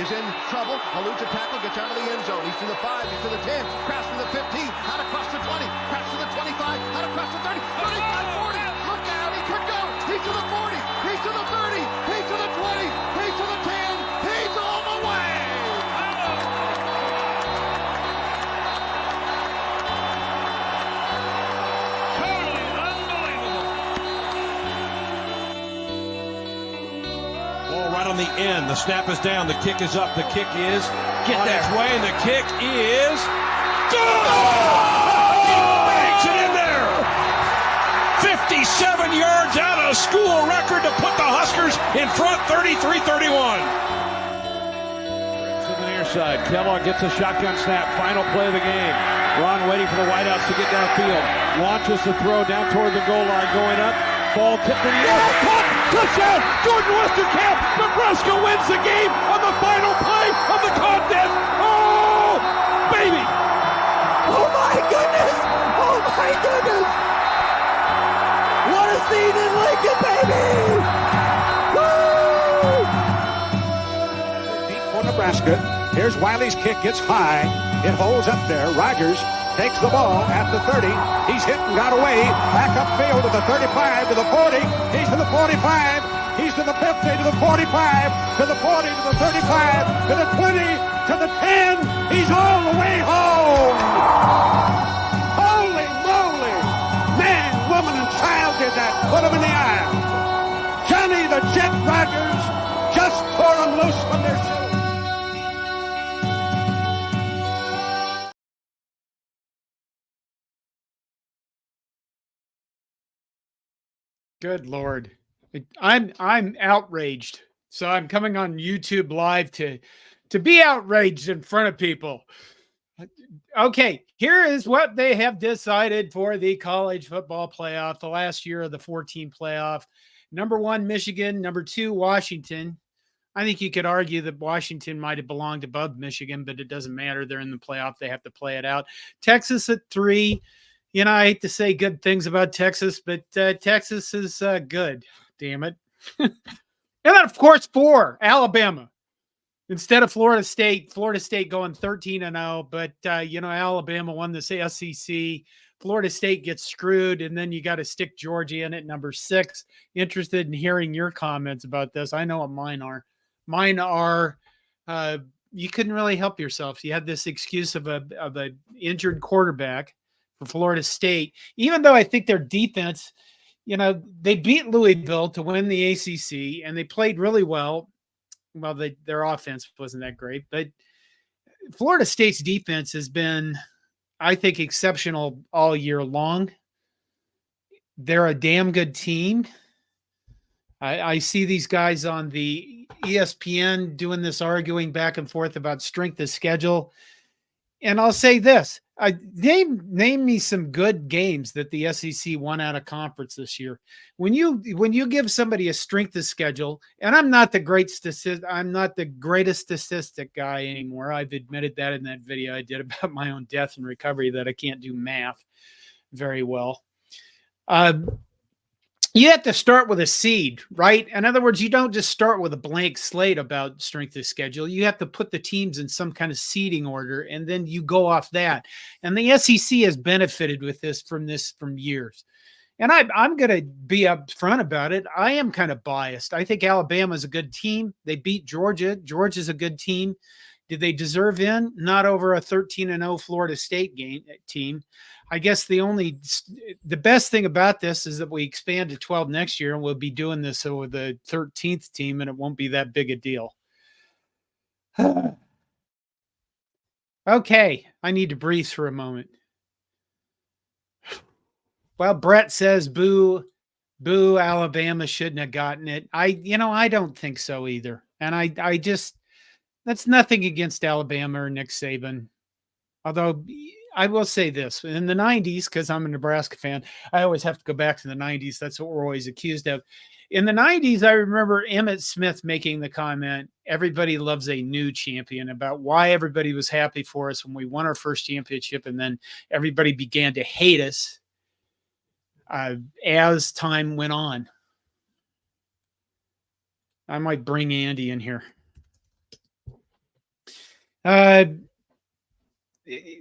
He's in trouble. Eludes a tackle, gets out of the end zone. He's to the 5, he's to the 10, crashed to the 15, out across the 20, crashed to the 25, out across the 30, 35, 40. Look out, he could go. He's to the 40, he's to the 30, he's to the 20, he's to the 10, he's all the way. Totally unbelievable. Ball right on the end. The snap is down. The kick is up. The kick is on its way, and the kick is good! He bangs it in there. 57 yards out of school record to put the Huskers in front, 33-31. To the near side. Kellogg gets a shotgun snap. Final play of the game. Ron waiting for the wideouts to get downfield. Launches the throw down toward the goal line. Going up. Ball tipped in the air. Caught! Touchdown! Jordan Westerkamp! Nebraska wins the game on the final play of the contest! Oh, baby! Oh my goodness! Oh my goodness! What a scene in Lincoln, baby! Woo! Deep for Nebraska. Here's Wiley's kick. Gets high. It holds up there. Rogers takes the ball at the 30. He's hit and got away. Back upfield to the 35, to the 40. He's to the 45. He's to the 50, to the 45, to the 40, to the 35, to the 20, to the 10. He's all the way home. Holy moly. Man, woman, and child did that. Put him in the aisle. Johnny the Jet Rogers just tore them loose from their shoes. Good Lord. I'm outraged. So I'm coming on YouTube Live to be outraged in front of people. Okay, here is what they have decided for the college football playoff, the last year of the 14 playoff. Number 1, Michigan. Number 2, Washington. I think you could argue that Washington might have belonged above Michigan, but it doesn't matter. They're in the playoff. They have to play it out. Texas at 3. You know, I hate to say good things about Texas, but Texas is good. Damn it. And then, of course, 4, Alabama. Instead of Florida State going 13-0, but, Alabama won the SEC. Florida State gets screwed, and then you got to stick Georgia in at number 6. Interested in hearing your comments about this. I know what mine are. Mine are you couldn't really help yourself. You had this excuse of a injured quarterback for Florida State, even though I think their defense, they beat Louisville to win the ACC, and they played really well. Well, their offense wasn't that great, but Florida State's defense has been, I think, exceptional all year long. They're a damn good team. I see these guys on the ESPN doing this arguing back and forth about strength of schedule. And I'll say this. Name me some good games that the SEC won out of conference this year. When you give somebody a strength of schedule, and I'm not the greatest statistic guy anymore. I've admitted that in that video I did about my own death and recovery, that I can't do math very well. You have to start with a seed, right? In other words, you don't just start with a blank slate about strength of schedule. You have to put the teams in some kind of seeding order, and then you go off that. And the SEC has benefited with this from years. And I'm going to be upfront about it. I am kind of biased. I think Alabama's a good team. They beat Georgia. Georgia's a good team. Did they deserve in? Not over a 13-0 Florida State team. I guess the best thing about this is that we expand to 12 next year, and we'll be doing this with the 13th team, and it won't be that big a deal. Okay, I need to breathe for a moment. Well, Brett says, boo, Alabama shouldn't have gotten it. I don't think so either. And I just, that's nothing against Alabama or Nick Saban. Although I will say this, in the 90s, because I'm a Nebraska fan, I always have to go back to the 90s. That's what we're always accused of. In the 90s, I remember Emmitt Smith making the comment, everybody loves a new champion, about why everybody was happy for us when we won our first championship, and then everybody began to hate us as time went on. I might bring Andy in here.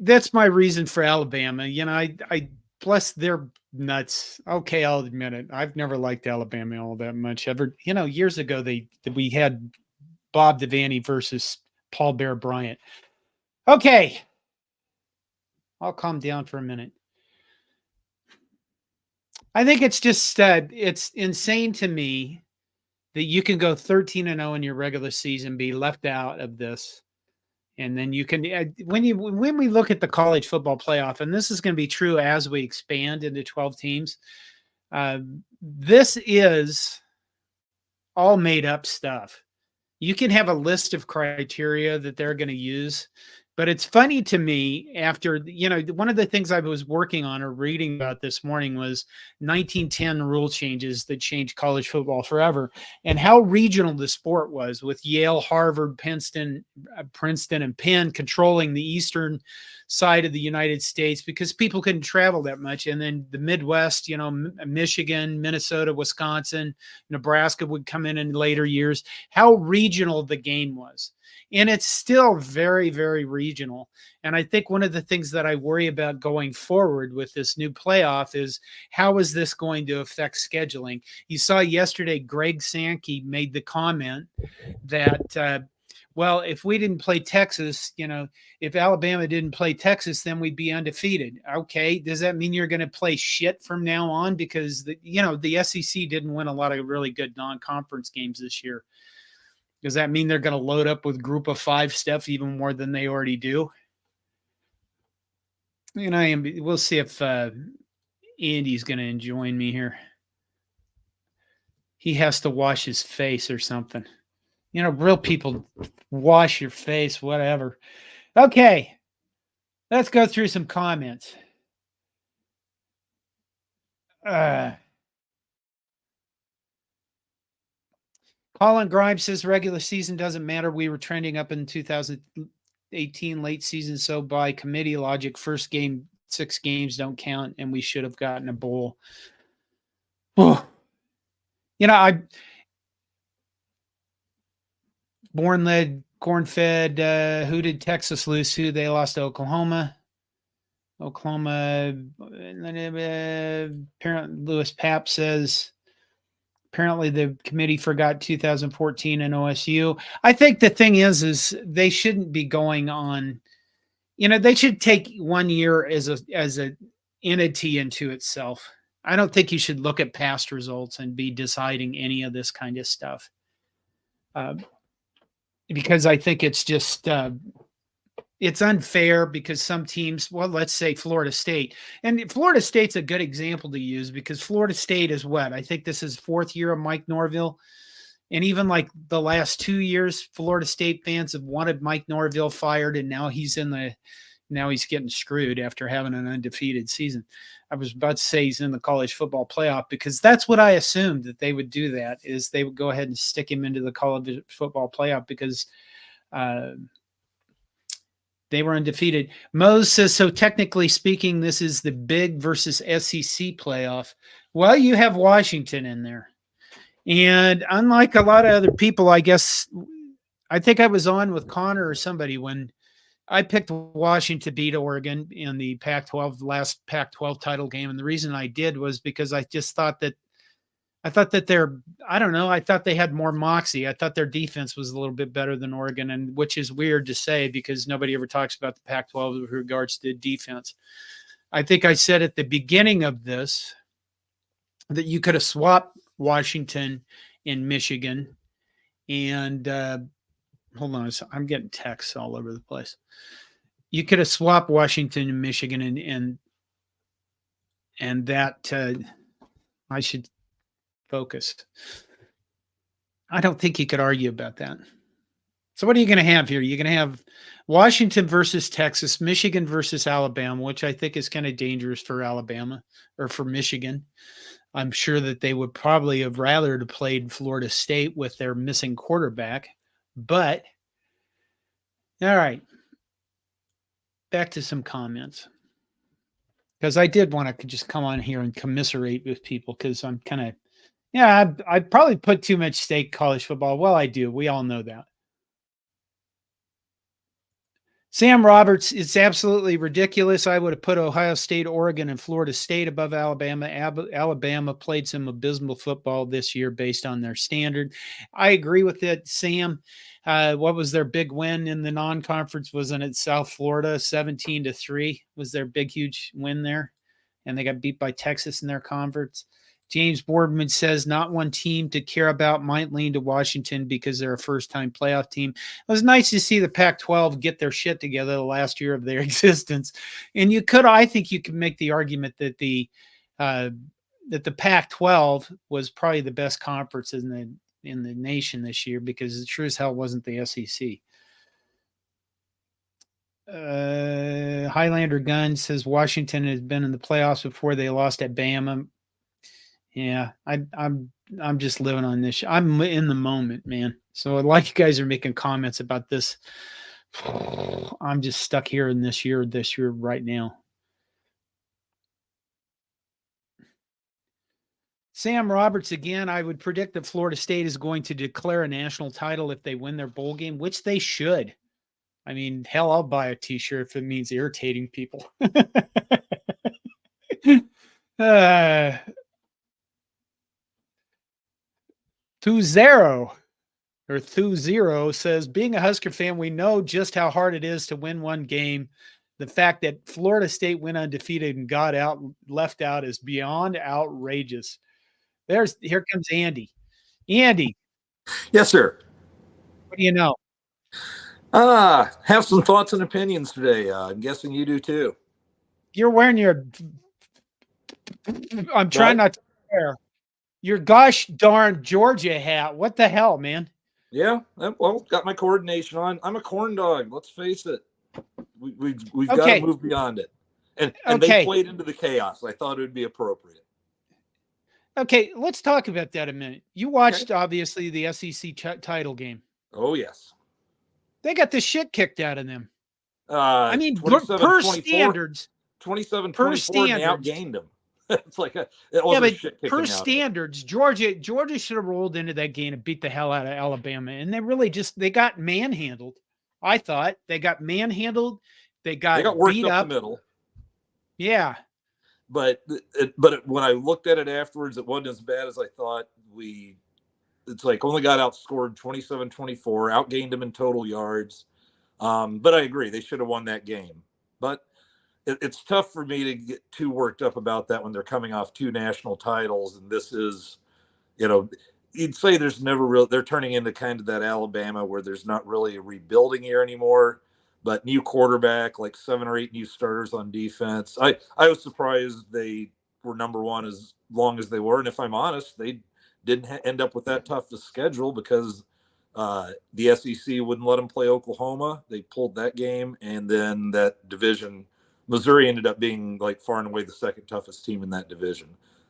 That's my reason for Alabama. I bless their nuts. Okay, I'll admit it. I've never liked Alabama all that much. Years ago we had Bob Devaney versus Paul Bear Bryant. Okay, I'll calm down for a minute. I think it's just it's insane to me that you can go 13-0 in your regular season, be left out of this. And then you can when we look at the college football playoff, and this is going to be true as we expand into 12 teams. This is all made up stuff. You can have a list of criteria that they're going to use, but it's funny to me after, one of the things I was working on or reading about this morning was 1910 rule changes that changed college football forever, and how regional the sport was, with Yale, Harvard, Princeton, and Penn controlling the eastern side of the United States because people couldn't travel that much. And then the Midwest, Michigan, Minnesota, Wisconsin, Nebraska would come in later years. How regional the game was. And it's still very, very regional. And I think one of the things that I worry about going forward with this new playoff is, how is this going to affect scheduling? You saw yesterday, Greg Sankey made the comment that, well, if we didn't play Texas, if Alabama didn't play Texas, then we'd be undefeated. Okay. Does that mean you're going to play shit from now on? Because the SEC didn't win a lot of really good non-conference games this year. Does that mean they're going to load up with group of 5 stuff even more than they already do? We'll see if Andy's going to join me here. He has to wash his face or something. Real people wash your face, whatever. Okay, let's go through some comments. Colin Grimes says regular season doesn't matter. We were trending up in 2018 late season, so by committee logic, first game, 6 games don't count, and we should have gotten a bowl. Born led, corn fed. Who did Texas lose to? They lost to Oklahoma. Apparently, Lewis Papp says, apparently the committee forgot 2014 and OSU. I think the thing is they shouldn't be going on. They should take 1 year as a entity into itself. I don't think you should look at past results and be deciding any of this kind of stuff. Because I think it's just it's unfair, because some teams, well, let's say Florida State. And Florida State's a good example to use, because Florida State is what? I think this is 4th year of Mike Norville. And even like the last 2 years, Florida State fans have wanted Mike Norville fired, and now he's getting screwed after having an undefeated season. I was about to say he's in the college football playoff, because that's what I assumed that they would do. That is, they would go ahead and stick him into the college football playoff because they were undefeated. Mose says, so technically speaking, this is the Big versus SEC playoff. Well, you have Washington in there. And unlike a lot of other people, I guess, I think I was on with Connor or somebody when I picked Washington to beat Oregon in the Pac-12, last Pac-12 title game. And the reason I did was because I just thought that I thought they had more moxie. I thought their defense was a little bit better than Oregon, and which is weird to say because nobody ever talks about the Pac-12 with regards to defense. I think I said at the beginning of this that you could have swapped Washington and Michigan. And hold on, I'm getting texts all over the place. You could have swapped Washington and Michigan, and that I should focus. I don't think you could argue about that. So what are you going to have here? You're going to have Washington versus Texas, Michigan versus Alabama, which I think is kind of dangerous for Alabama or for Michigan. I'm sure that they would probably have rather have played Florida State with their missing quarterback. But, all right, back to some comments. Because I did want to just come on here and commiserate with people because I'm kind of, I probably put too much stake college football. Well, I do. We all know that. Sam Roberts, it's absolutely ridiculous. I would have put Ohio State, Oregon, and Florida State above Alabama. Alabama played some abysmal football this year based on their standard. I agree with it, Sam. What was their big win in the non-conference? Wasn't it South Florida, 17-3 was their big, huge win there? And they got beat by Texas in their conference. James Boardman says not one team to care about might lean to Washington because they're a first-time playoff team. It was nice to see the Pac-12 get their shit together the last year of their existence. And I think you could make the argument that the Pac-12 was probably the best conference in the nation this year because it sure as hell wasn't the SEC. Highlander Gun says Washington has been in the playoffs before they lost at Bama. Yeah, I'm just living on this. I'm in the moment, man. So like you guys are making comments about this. I'm just stuck here in this year right now. Sam Roberts again. I would predict that Florida State is going to declare a national title if they win their bowl game, which they should. I mean, hell, I'll buy a t-shirt if it means irritating people. 2-0 says, being a Husker fan, we know just how hard it is to win one game. The fact that Florida State went undefeated and got left out is beyond outrageous. Here comes Andy. Andy. Yes, sir. What do you know? Have some thoughts and opinions today. I'm guessing you do too. You're wearing I'm trying not to wear your gosh darn Georgia hat. What the hell, man? Yeah, well, got my coordination on. I'm a corn dog. Let's face it. We've got to move beyond it. And they played into the chaos. I thought it would be appropriate. Okay, let's talk about that a minute. You watched, obviously, the SEC title game. Oh, yes. They got the shit kicked out of them. I mean, per standards. 27-24, and they outgained them. It's like per standards, Georgia should have rolled into that game and beat the hell out of Alabama. And they got manhandled. I thought they got manhandled. They got worked beat up the middle. Yeah. But when I looked at it afterwards, it wasn't as bad as I thought. It's like only got outscored 27-24, outgained them in total yards. But I agree, they should have won that game. But it's tough for me to get too worked up about that when they're coming off 2 national titles. And this is, you'd say there's never they're turning into kind of that Alabama where there's not really a rebuilding year anymore, but new quarterback, like 7 or 8 new starters on defense. I was surprised they were number 1 as long as they were. And if I'm honest, they didn't end up with that tough to schedule because the SEC wouldn't let them play Oklahoma. They pulled that game. And then that division, Missouri ended up being like far and away the second toughest team in that division.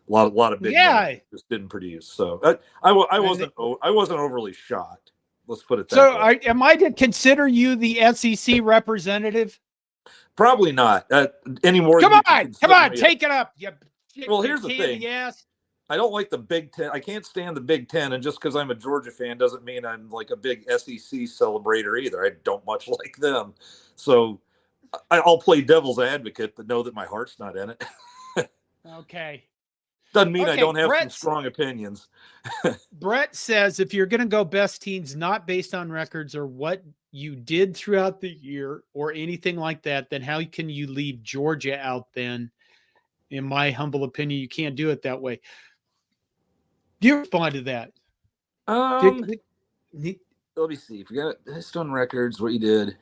A lot of big names just didn't produce. So I wasn't overly shocked. Let's put it that way. So am I to consider you the SEC representative? Probably not anymore. Come on, take it up. Well, here's the thing. I don't like the Big Ten. I can't stand the Big Ten, and just because I'm a Georgia fan doesn't mean I'm like a big SEC celebrator either. I don't much like them. So I'll play devil's advocate, but know that my heart's not in it. Okay. Doesn't mean I don't have some strong opinions. Brett says if you're going to go best teams, not based on records or what you did throughout the year or anything like that, then how can you leave Georgia out then? In my humble opinion, you can't do it that way. Do you respond to that? Let me see. If you got based on records, what you did.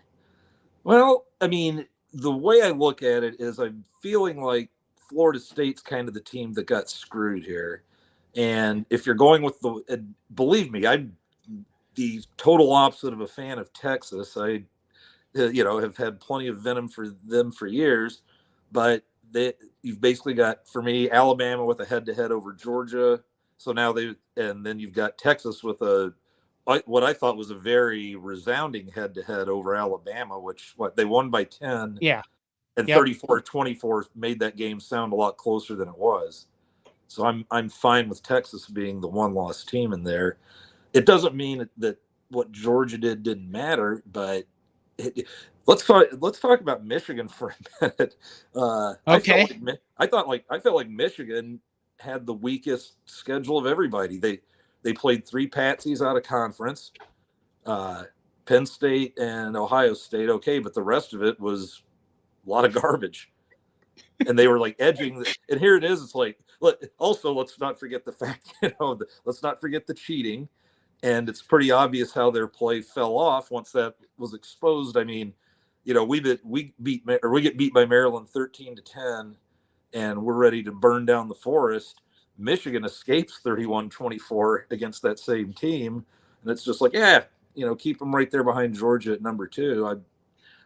Well, I mean, the way I look at it is I'm feeling like Florida State's kind of the team that got screwed here. And if you're going with believe me, I'm the total opposite of a fan of Texas. I, have had plenty of venom for them for years, but you've basically got, for me, Alabama with a head-to-head over Georgia. So now and then you've got Texas with what I thought was a very resounding head-to-head over Alabama, which they won by 10. Yeah. And 34-24 made that game sound a lot closer than it was. So I'm fine with Texas being the one-loss team in there. It doesn't mean that what Georgia did didn't matter, but let's talk about Michigan for a minute. Okay. I felt like Michigan had the weakest schedule of everybody. They played 3 patsies out of conference, Penn State and Ohio State. Okay, but the rest of it was a lot of garbage. And they were like edging, and here it is. It's like, also, let's not forget the fact, let's not forget the cheating. And it's pretty obvious how their play fell off once that was exposed. I mean, we get beat by Maryland 13-10, and we're ready to burn down the forest. Michigan escapes 31-24 against that same team, and it's just like, keep them right there behind Georgia at number 2.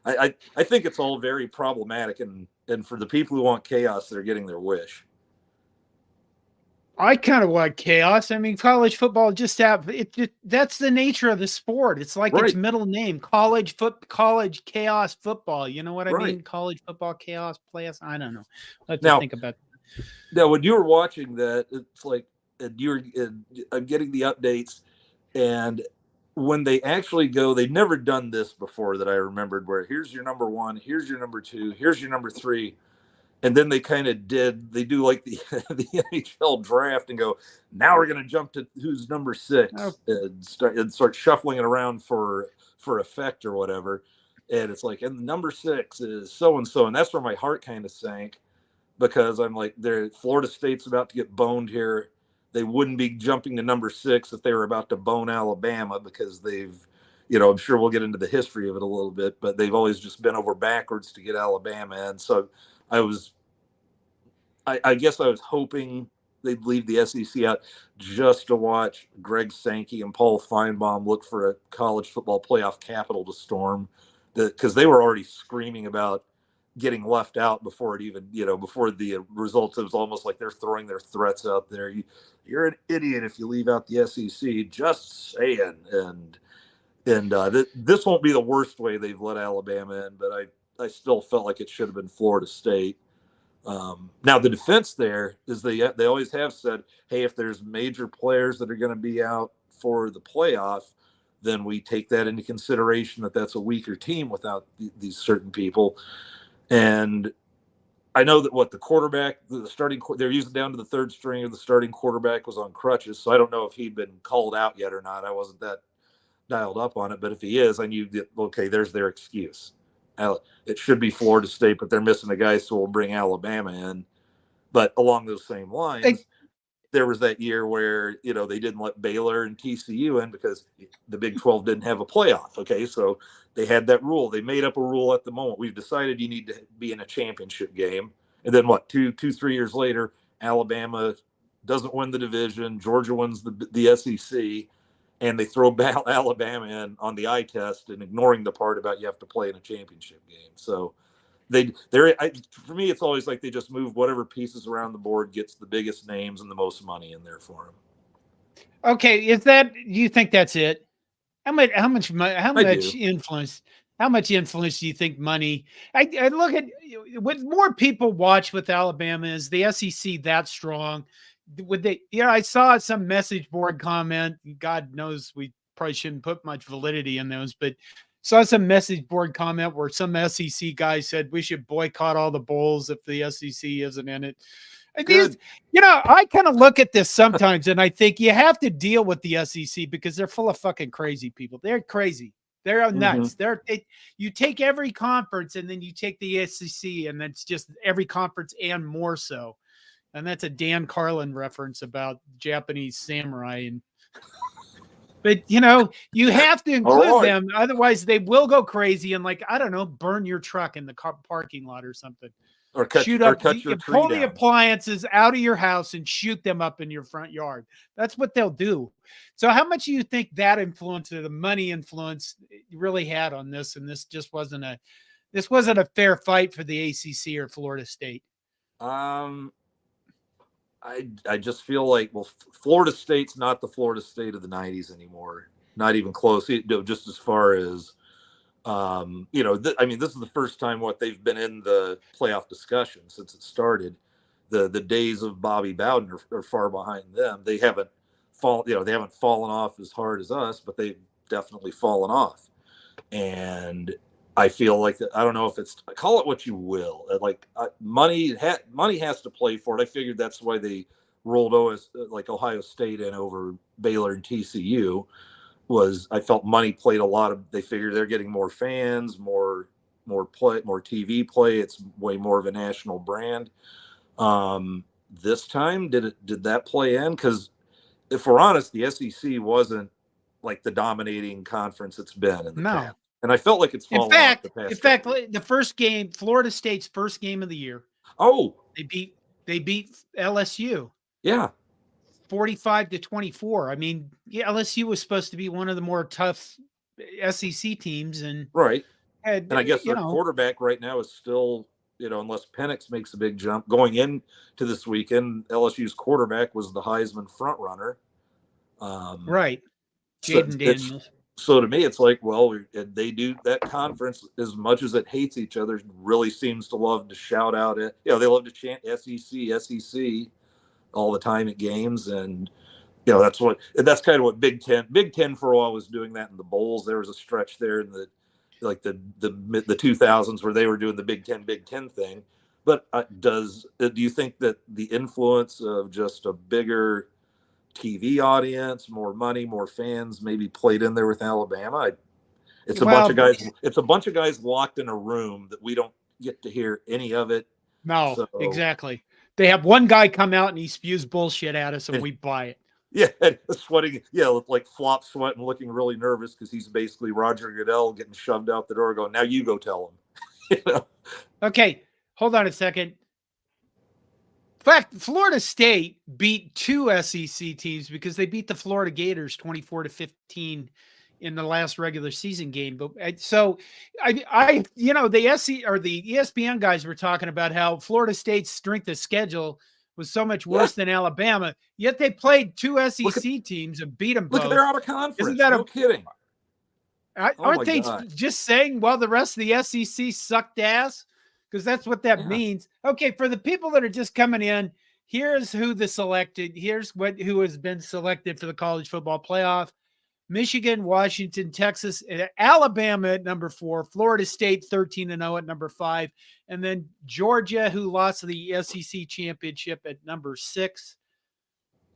I think it's all very problematic, and for the people who want chaos, they're getting their wish. I kind of want chaos. I mean, college football that's the nature of the sport. It's like its middle name, college chaos football. You know what I mean? College football chaos players. I don't know. Let's think about that. Now, when you were watching that, it's like I'm getting the updates, and when they actually go, they've never done this before that I remembered, where here's your number 1, here's your number 2, here's your number 3. And then they do like the NHL draft and go, now we're going to jump to who's number 6 and start shuffling it around for effect or whatever. And it's like, and number 6 is so-and-so. And that's where my heart kind of sank, because I'm like, Florida State's about to get boned here. They wouldn't be jumping to number 6 if they were about to bone Alabama, because they've, I'm sure we'll get into the history of it a little bit, but they've always just been over backwards to get Alabama. And so I guess I was hoping they'd leave the SEC out just to watch Greg Sankey and Paul Feinbaum look for a college football playoff capital to storm, because they were already screaming about getting left out before it even, before the results. It was almost like they're throwing their threats out there. You're an idiot if you leave out the SEC. Just saying. And this won't be the worst way they've let Alabama in, but I still felt like it should have been Florida State. Now the defense there is they always have said, hey, if there's major players that are going to be out for the playoff, then we take that into consideration, that's a weaker team without these certain people. And I know that the quarterback, they're using down to the 3rd string of the starting quarterback was on crutches. So I don't know if he'd been called out yet or not. I wasn't that dialed up on it, but if he is, I knew that, okay, there's their excuse. It should be Florida State, but they're missing a guy, so we'll bring Alabama in. But along those same lines, there was that year where, they didn't let Baylor and TCU in because the Big 12 didn't have a playoff. Okay, so they had that rule. They made up a rule at the moment. We've decided you need to be in a championship game. And then 3 years later, Alabama doesn't win the division. Georgia wins the SEC. And they throw Alabama in on the eye test and ignoring the part about you have to play in a championship game. So for me, it's always like they just move whatever pieces around the board gets the biggest names and the most money in there for them. Okay, do you think that's it? How much influence do you think money? I look at what more people watch with Alabama. Is the SEC that strong? Would they? I saw some message board comment. God knows we probably shouldn't put much validity in those, but saw some message board comment where some SEC guy said we should boycott all the bowls if the SEC isn't in it. I kind of look at this sometimes and I think you have to deal with the SEC because they're full of fucking crazy people. They're crazy. They're nuts. You take every conference and then you take the SEC, and that's just every conference and more so. And that's a Dan Carlin reference about Japanese samurai. But you have to include them. Otherwise they will go crazy and burn your truck in the parking lot or something. Or pull the appliances out of your house and shoot them up in your front yard. That's what they'll do. So how much do you think that influence, or the money influence, really had on this? And this just wasn't a fair fight for the ACC or Florida State. I just feel like, Florida State's not the Florida State of the 90s anymore. Not even close. Just as far as, this is the first time they've been in the playoff discussion since it started. The days of Bobby Bowden are far behind them. They haven't fallen off as hard as us, but they've definitely fallen off. And I feel like that. I don't know if it's, call it what you will. Like money has to play for it. I figured that's why they rolled Ohio State in over Baylor and TCU. Was I felt money played a lot of. They figured they're getting more fans, more play, more TV play. It's way more of a national brand. This time, did that play in? Because if we're honest, the SEC wasn't like the dominating conference it's been in the past. And I felt like it's fallen off the past. In fact, the first game, Florida State's first game of the year. Oh, they beat LSU. Yeah. 45-24. I mean, yeah, LSU was supposed to be one of the more tough SEC teams, and right. And I guess their quarterback right now is still, unless Penix makes a big jump going into this weekend, LSU's quarterback was the Heisman front runner. Right. Jaden Daniels. So to me, it's like, well, they do that conference, as much as it hates each other, really seems to love to shout out it. They love to chant SEC all the time at games. And, that's kind of what Big Ten for a while was doing that in the bowls. There was a stretch there in the 2000s where they were doing the Big Ten thing. But do you think that the influence of just a bigger TV audience, more money, more fans, maybe played in there with Alabama? It's a bunch of guys locked in a room that we don't get to hear any of it. No, so, exactly. They have one guy come out and he spews bullshit at us and we buy it. Yeah, and sweating. Yeah, like flop sweating, looking really nervous because he's basically Roger Goodell getting shoved out the door, going, "Now you go tell him." Okay, hold on a second. In fact, Florida State beat two SEC teams because they beat the Florida Gators 24-15 in the last regular season game. But so the ESPN guys were talking about how Florida State's strength of schedule was so much worse than Alabama, yet they played two SEC teams and beat them both. Look, they're out of conference. Isn't that no kidding? Aren't they just saying, well, the rest of the SEC sucked ass? Because that's what that means. Okay, for the people that are just coming in, here's who here's who has been selected for the college football playoff. Michigan, Washington, Texas, Alabama at number 4, Florida State 13-0 at number 5, and then Georgia, who lost the SEC championship, at number 6.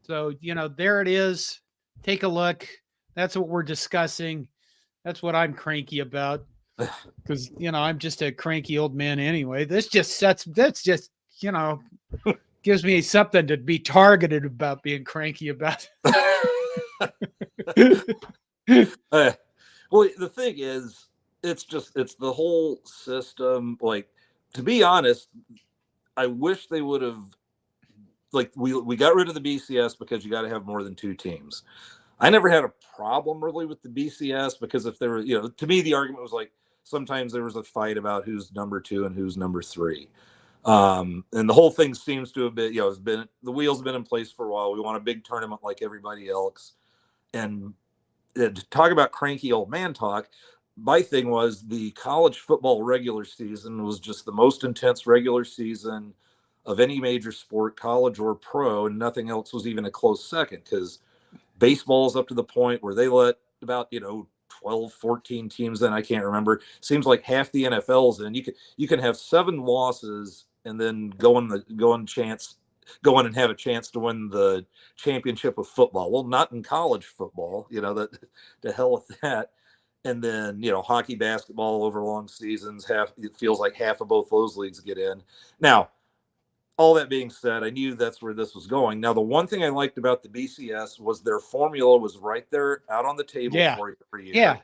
So, there it is. Take a look. That's what we're discussing. That's what I'm cranky about. Because, I'm just a cranky old man anyway. That's just gives me something to be targeted about being cranky about. Well, the thing is, it's the whole system. Like, to be honest, I wish they would have, like, we got rid of the BCS because you got to have more than 2 teams. I never had a problem really with the BCS because if there were, to me, the argument was like, sometimes there was a fight about who's number 2 and who's number 3. And the whole thing seems to have been, the wheel's been in place for a while. We want a big tournament like everybody else. And to talk about cranky old man talk, my thing was the college football regular season was just the most intense regular season of any major sport, college or pro, and nothing else was even a close second, because baseball's up to the point where they let about, 12, 14 teams in. I can't remember. Seems like half the NFL's in. You can have 7 losses and then go in and have a chance to win the championship of football. Well, not in college football, that to hell with that. And then, hockey, basketball over long seasons, it feels like half of both those leagues get in. Now, all that being said, I knew that's where this was going. Now, the one thing I liked about the BCS was their formula was right there out on the table for you every year. Yeah.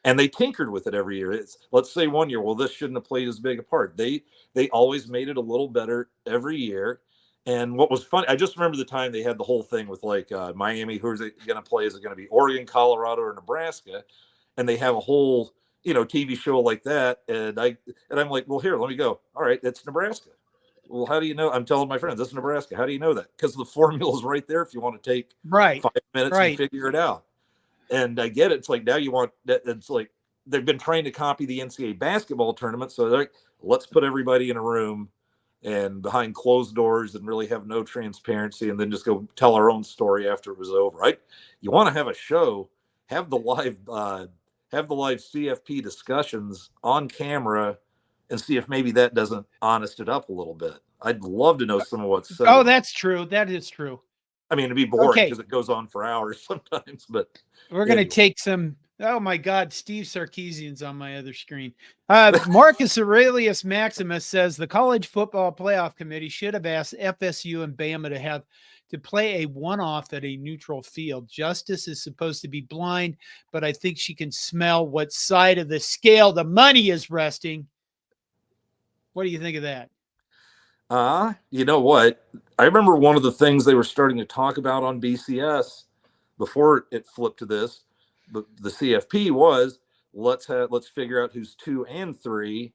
And they tinkered with it every year. Let's say one year, well, this shouldn't have played as big a part. They always made it a little better every year. And what was funny, I just remember the time they had the whole thing with like Miami, who's it going to play? Is it going to be Oregon, Colorado, or Nebraska? And they have a whole, TV show like that. And I'm like, well, here, let me go. All right, it's Nebraska. Well, how do you know? I'm telling my friends, it's Nebraska. How do you know that? Because the formula is right there if you want to take 5 minutes and figure it out. And I get it. It's like now you want that. It's like they've been trying to copy the NCAA basketball tournament. So they're like, let's put everybody in a room and behind closed doors and really have no transparency, and then just go tell our own story after it was over. Right? You want to have a show, have the live have the live CFP discussions on camera and see if maybe that doesn't honest it up a little bit. I'd love to know some of what's said. Oh, that's true. That is true. I mean, it'd be boring Okay. because it goes on for hours sometimes, but We're going to anyway. take some. Oh my God, Steve Sarkeesian's on my other screen. Marcus Aurelius Maximus says the College Football Playoff Committee should have asked FSU and Bama to play a one-off at a neutral field. Justice is supposed to be blind, but I think she can smell what side of the scale the money is resting. What do you think of that? You know what? I remember one of the things they were starting to talk about on BCS before it flipped to this, the CFP was let's figure out who's 2 and 3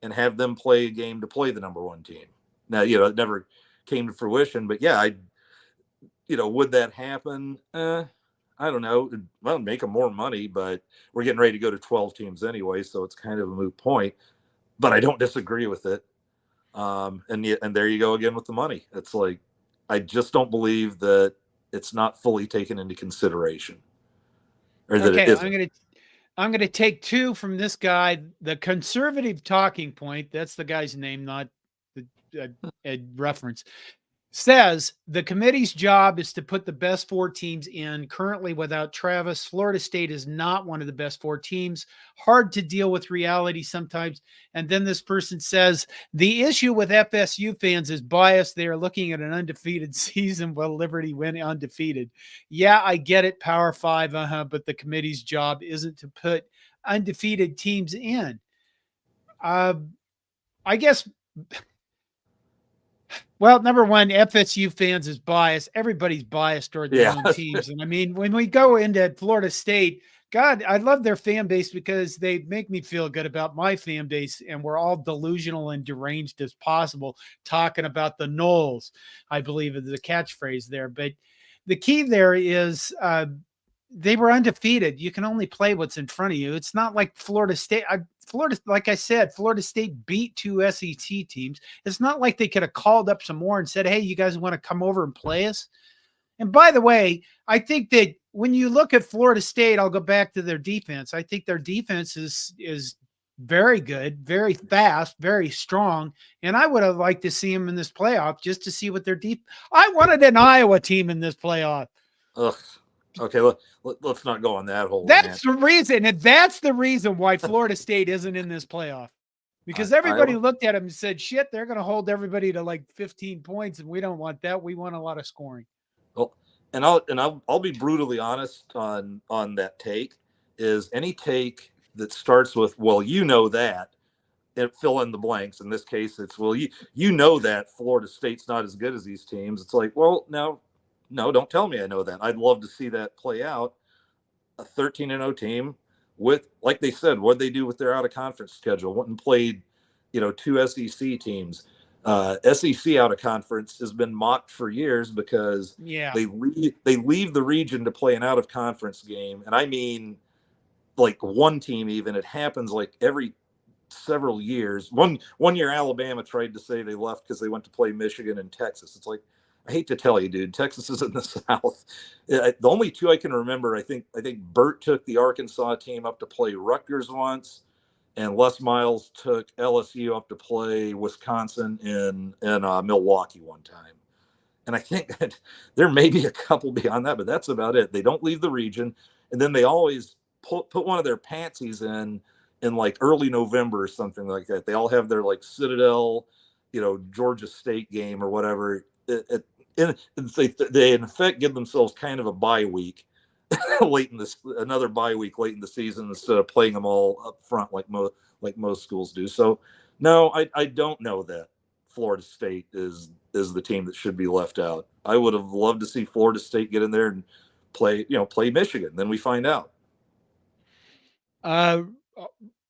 and have them play a game to play the number 1 team. Now, it never came to fruition, but yeah, would that happen? I don't know. Well, make them more money, but we're getting ready to go to 12 teams anyway, so it's kind of a moot point. But I don't disagree with it. And there you go again with the money. It's like, I just don't believe that it's not fully taken into consideration, or that it isn't. I'm going to take 2 from this guy. The conservative talking point, that's the guy's name, not a reference, says the committee's job is to put the best 4 teams in. Currently, without Travis, Florida State is not one of the best 4 teams. Hard to deal with reality sometimes. And then this person says the issue with FSU fans is bias. They are looking at an undefeated season while Liberty went undefeated. Yeah, I get it, Power 5, but the committee's job isn't to put undefeated teams in. I guess. Well, number one, FSU fans is biased. Everybody's biased toward their own teams. And I mean, when we go into Florida State, God, I love their fan base because they make me feel good about my fan base. And we're all delusional and deranged as possible, talking about the Knowles, I believe is the catchphrase there. But the key there is they were undefeated. You can only play what's in front of you. It's not like Florida State. Like I said, Florida State beat 2 SEC teams. It's not like they could have called up some more and said, hey, you guys want to come over and play us? And by the way, I think that when you look at Florida State, I'll go back to their defense. I think their defense is very good, very fast, very strong. And I would have liked to see them in this playoff just to see what their I wanted an Iowa team in this playoff. Ugh. Okay, let's not go on that whole. That's the reason, and that's the reason why Florida State isn't in this playoff, because everybody looked at them and said, "Shit, they're going to hold everybody to like 15 points, and we don't want that. We want a lot of scoring." Well, and I'll be brutally honest on that take. Is any take that starts with, "Well, you know that," and fill in the blanks. In this case, it's, "Well, you know that Florida State's not as good as these teams." It's like, well, no, don't tell me I know that. I'd love to see that play out. A 13-0 team with, like they said, what they do with their out-of-conference schedule. Went and played, 2 SEC teams. SEC out-of-conference has been mocked for years because they leave the region to play an out-of-conference game. And I mean, like one team even. It happens like every several years. One year Alabama tried to say they left because they went to play Michigan and Texas. It's like, I hate to tell you, dude, Texas is in the South. The only 2 I can remember, I think Burt took the Arkansas team up to play Rutgers once, and Les Miles took LSU up to play Wisconsin in Milwaukee one time. And I think that there may be a couple beyond that, but that's about it. They don't leave the region, and then they always put one of their pantsies in like early November or something like that. They all have their like Citadel, Georgia State game or whatever. They in effect give themselves kind of a bye week another bye week late in the season instead of playing them all up front like most schools do. So no, I don't know that Florida State is the team that should be left out. I would have loved to see Florida State get in there and play Michigan. Then we find out. I don't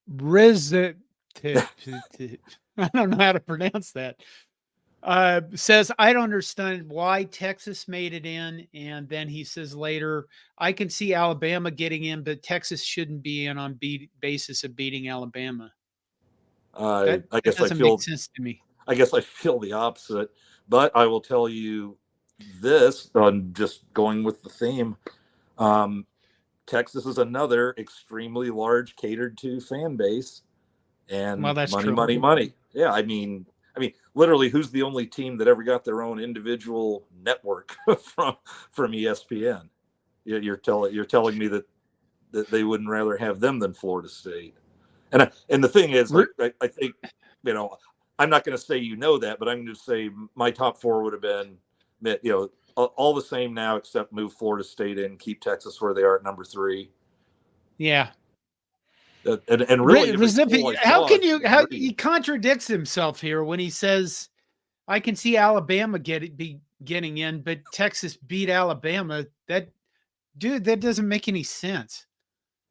know how to pronounce that. Says, I don't understand why Texas made it in. And then he says later, I can see Alabama getting in, but Texas shouldn't be in on basis of beating Alabama. I guess doesn't make sense to me. I guess I feel the opposite, but I will tell you this on just going with the theme. Texas is another extremely large catered to fan base, and Well, that's money, true. money, money. Yeah, I mean, literally, who's the only team that ever got their own individual network from ESPN? You're telling me that they wouldn't rather have them than Florida State. And the thing is, like, I think, I'm not going to say that, but I'm going to say my top four would have been, all the same now, except move Florida State in, keep Texas where they are at number 3. Yeah. And really, how he contradicts himself here when he says, I can see Alabama getting in, but Texas beat Alabama. That doesn't make any sense.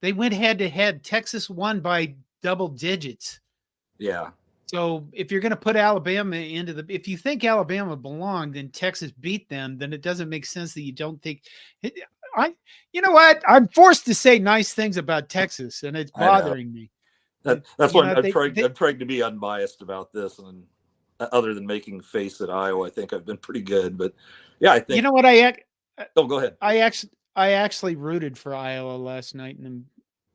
They went head to head. Texas won by double digits. Yeah. So if you're going to put Alabama if you think Alabama belonged and Texas beat them, then it doesn't make sense that you don't think you know what? I'm forced to say nice things about Texas, and it's bothering me. That's why I'm trying to be unbiased about this. And other than making face at Iowa, I think I've been pretty good. But yeah, I think, you know what? go ahead. I actually rooted for Iowa last night, and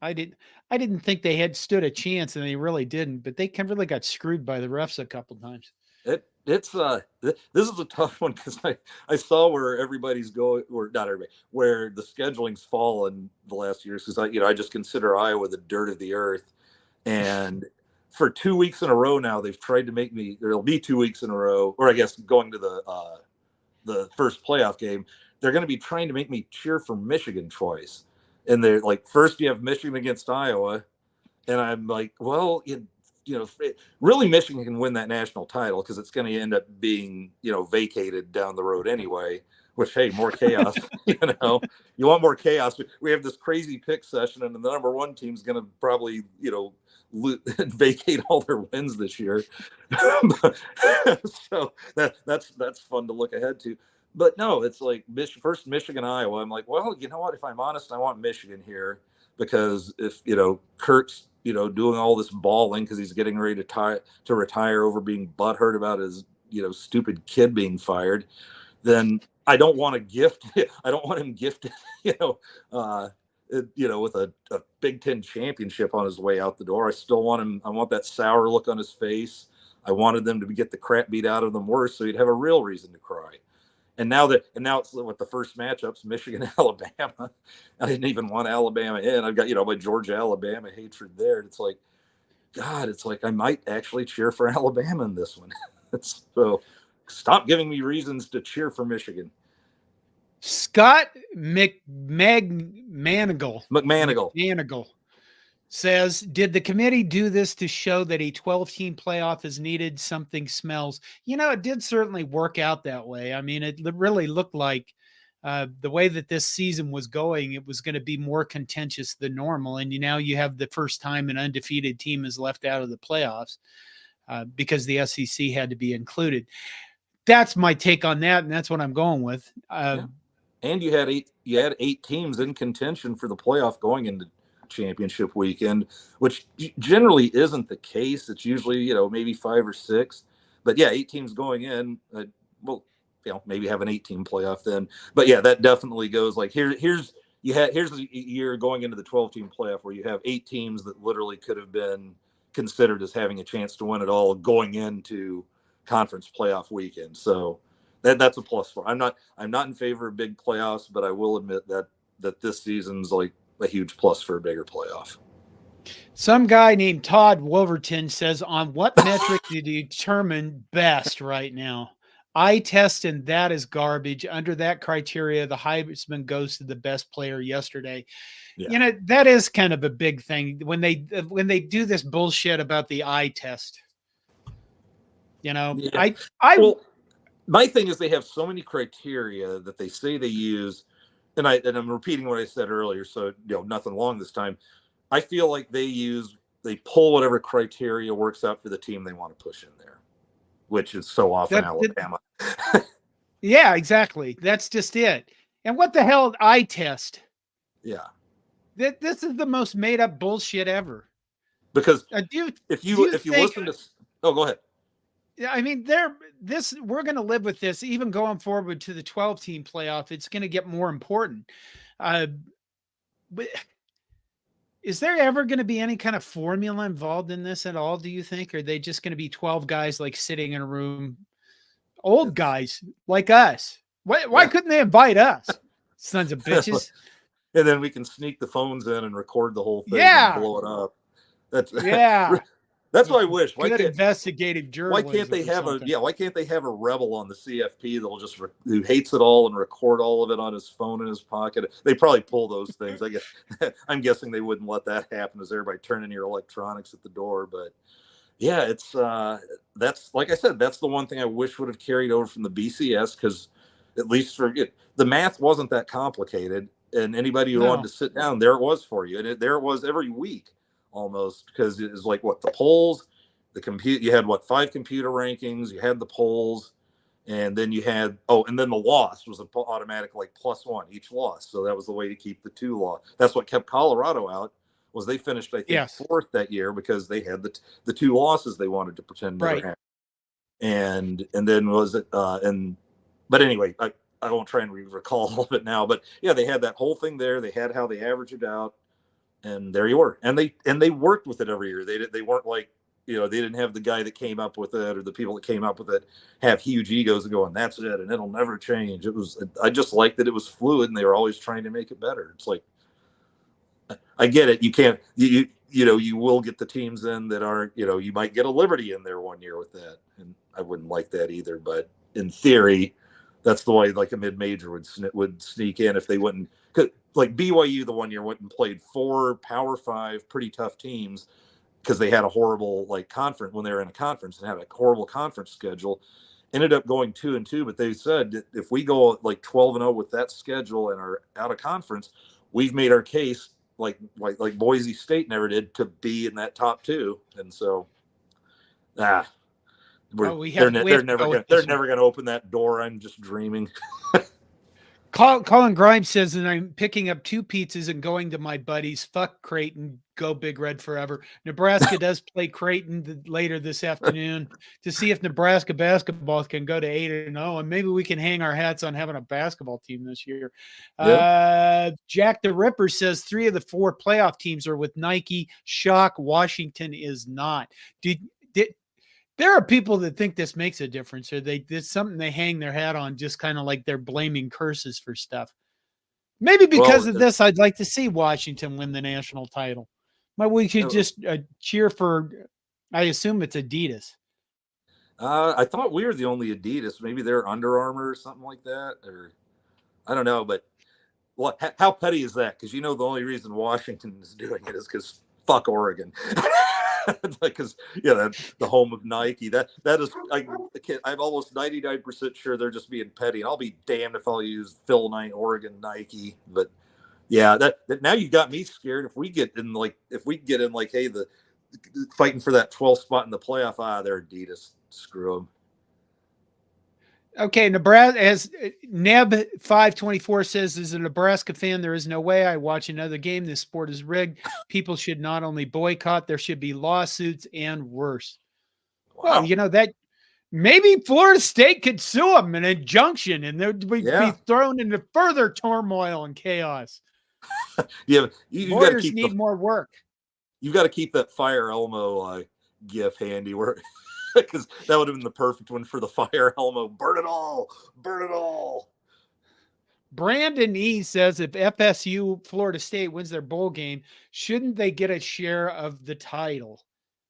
I didn't think they had stood a chance, and they really didn't. But they really got screwed by the refs a couple times. This is a tough one because I saw where everybody's going, or not everybody, where the scheduling's fallen the last years, because I just consider Iowa the dirt of the earth, and for 2 weeks in a row now they've tried to make me. There'll be 2 weeks in a row, or I guess going to the first playoff game, they're going to be trying to make me cheer for Michigan twice, and they're like, first you have Michigan against Iowa, and I'm like, well, really Michigan can win that national title because it's going to end up being, vacated down the road anyway, which, hey, more chaos, you want more chaos. We have this crazy pick session, and the number 1 team's going to probably, vacate all their wins this year. So that's fun to look ahead to. But no, it's like first Michigan, Iowa. I'm like, well, you know what? If I'm honest, I want Michigan here because if, Kirk's, doing all this balling because he's getting ready to retire over being butthurt about his, stupid kid being fired, then I don't want to gift. I don't want him gifted, with a Big Ten championship on his way out the door. I still want him. I want that sour look on his face. I wanted them to get the crap beat out of them worse, so he'd have a real reason to cry. And now it's with the first matchups, Michigan, Alabama. I didn't even want Alabama in. I've got, my Georgia, Alabama hatred there. It's like, God, I might actually cheer for Alabama in this one. So stop giving me reasons to cheer for Michigan. Scott McManigal says, did the committee do this to show that a 12-team playoff is needed? Something smells. It did certainly work out that way. I mean, it really looked like the way that this season was going, it was going to be more contentious than normal. And now you have the first time an undefeated team is left out of the playoffs because the SEC had to be included. That's my take on that, and that's what I'm going with. Yeah. And you had eight teams in contention for the playoff going into championship weekend, which generally isn't the case. It's usually, maybe 5 or 6, but yeah, 8 teams going in. Maybe have an 8-team playoff then. But yeah, that definitely goes like here's the year going into the 12-team playoff where you have 8 teams that literally could have been considered as having a chance to win it all going into conference playoff weekend. So that's a plus for. I'm not in favor of big playoffs, but I will admit that this season's like a huge plus for a bigger playoff. Some guy named Todd Wolverton says, on what metric do you determine best right now? Eye test, and that is garbage. Under that criteria, the Heisman goes to the best player yesterday. Yeah. That is kind of a big thing when they do this bullshit about the eye test. Yeah. My thing is they have so many criteria that they say they use, and I'm repeating what I said earlier, so nothing long this time. I feel like they pull whatever criteria works out for the team they want to push in there, which is so often Alabama. Yeah, exactly. That's just it. And what the hell, eye test? Yeah. This is the most made up bullshit ever. Because if you listen to, go ahead. Yeah, I mean, we're going to live with this even going forward to the 12-team playoff. It's going to get more important. but is there ever going to be any kind of formula involved in this at all? Do you think? Or are they just going to be 12 guys like sitting in a room, old guys like us? Why couldn't they invite us? Sons of bitches. And then we can sneak the phones in and record the whole thing Yeah. and blow it up. That's Yeah. That's what I wish. Why Good can't investigative journalism. why can't they have something. why can't they have a rebel on the CFP that'll just who hates it all and record all of it on his phone in his pocket? They probably pull those things. I guess I'm guessing they wouldn't let that happen as everybody turning your electronics at the door. But yeah, it's that's like I said, that's the one thing I wish would have carried over from the BCS, because at least for it, the math wasn't that complicated, and anybody who wanted to sit down, there it was for you, and there it was every week almost, because it was like what the polls, the compute, you had what 5 computer rankings, you had the polls, and then you had and then the loss was an automatic like +1 each loss, so that was the way to keep the 2 loss. That's what kept Colorado out, was they finished I think 4th that year because they had the 2 losses they wanted to pretend never happened. And then was it but anyway, I won't try and recall all of it now, but yeah, they had that whole thing there. They had how they averaged it out, and there you were. And they worked with it every year. They weren't like, they didn't have the guy that came up with it or the people that came up with it have huge egos and going, that's it, and it'll never change. I just liked that it was fluid, and they were always trying to make it better. It's like, I get it. You can't, you will get the teams in that aren't, you might get a Liberty in there one year with that, and I wouldn't like that either. But in theory, that's the way like a mid-major would sneak in if they wouldn't. Like BYU the one year went and played 4 Power 5 pretty tough teams because they had a horrible like conference when they were in a conference and had a horrible conference schedule. Ended up going 2-2, but they said if we go like 12-0 with that schedule and are out of conference, we've made our case like Boise State never did to be in that top 2. And so, they're never going to open that door. I'm just dreaming. Colin Grimes says that I'm picking up 2 pizzas and going to my buddies. Fuck Creighton. Go Big Red forever. Nebraska does play Creighton later this afternoon to see if Nebraska basketball can go to 8-0, and maybe we can hang our hats on having a basketball team this year. Yep. Jack the Ripper says 3 of the 4 playoff teams are with Nike. Shock. Washington is not. There are people that think this makes a difference, or it's something they hang their hat on, just kind of like they're blaming curses for stuff. Maybe because of this, I'd like to see Washington win the national title. But we should just cheer for, I assume it's Adidas. I thought we were the only Adidas. Maybe they're Under Armour or something like that, or I don't know. But how petty is that? Because the only reason Washington is doing it is because fuck Oregon. Because that's the home of Nike. That is, I'm almost 99% sure they're just being petty. And I'll be damned if I'll use Phil Knight, Oregon Nike. But yeah, that now you've got me scared. If we get in hey, the fighting for that 12th spot in the playoff, they're Adidas. Screw them. Okay, Nebraska, as Neb 524 says, as a Nebraska fan, there is no way I watch another game. This sport is rigged. People should not only boycott, there should be lawsuits and worse. Wow. Well, that maybe Florida State could sue them, an injunction, and they'd be thrown into further turmoil and chaos. You Lawyers need more work. You've got to keep that Fire Elmo gif handy where. Because that would have been the perfect one for the Fire Elmo. Burn it all. Burn it all. Brandon E says if FSU Florida State wins their bowl game, shouldn't they get a share of the title?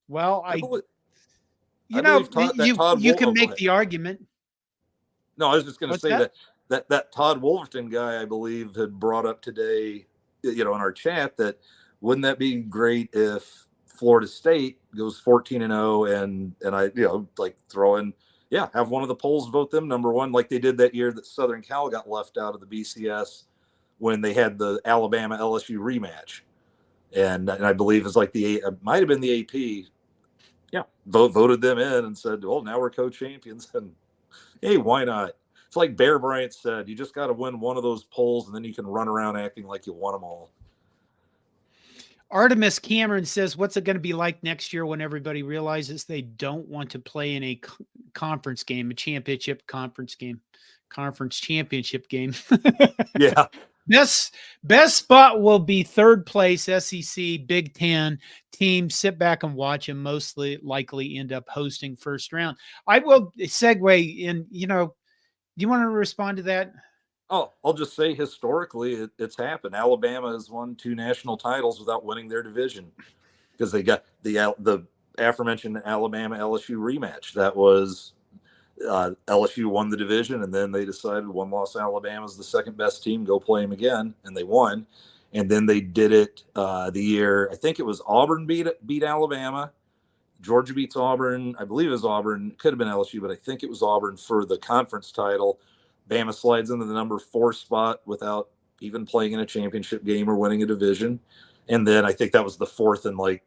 Well, you can make the argument. No, I was just going to say that Todd Wolverton guy, I believe, had brought up today, in our chat, that wouldn't that be great if Florida State goes 14-0 and I throw in have one of the polls vote them number 1 like they did that year that Southern Cal got left out of the BCS when they had the Alabama LSU rematch, and I believe it's like it might have been the AP voted them in and said, well, now we're co-champions, and hey, why not? It's like Bear Bryant said, you just got to win one of those polls and then you can run around acting like you won them all. Artemis Cameron says, what's it going to be like next year when everybody realizes they don't want to play in a conference game, a championship conference championship game? Yeah. Best spot will be third place SEC Big Ten team. Sit back and watch and mostly likely end up hosting first round. I will segue in. You know, do you want to respond to that? Oh, I'll just say historically it's happened. Alabama has won 2 national titles without winning their division because they got the aforementioned Alabama LSU rematch. That was LSU won the division, and then they decided one-loss Alabama is the second best team. Go play them again, and they won. And then they did it the year I think it was Auburn beat Alabama. Georgia beats Auburn. I believe it was Auburn. It could have been LSU, but I think it was Auburn for the conference title. Bama slides into the number 4 spot without even playing in a championship game or winning a division. And then I think that was the 4th and like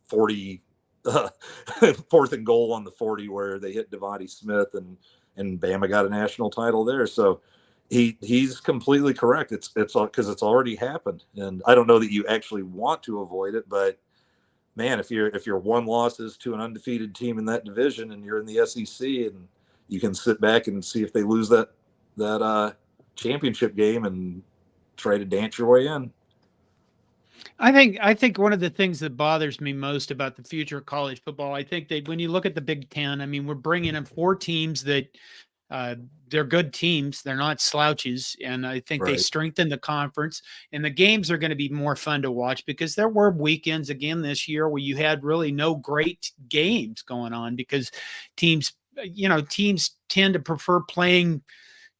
40, 4th and goal on the 40 where they hit Devontae Smith and Bama got a national title there. So he's completely correct. It's because it's already happened. And I don't know that you actually want to avoid it, but man, if you're 1 losses to an undefeated team in that division and you're in the SEC and you can sit back and see if they lose that championship game and try to dance your way in. I think one of the things that bothers me most about the future of college football, I think that when you look at the Big Ten, I mean, we're bringing in 4 teams that they're good teams. They're not slouches. And I think they strengthen the conference, and the games are going to be more fun to watch because there were weekends again this year where you had really no great games going on because teams tend to prefer playing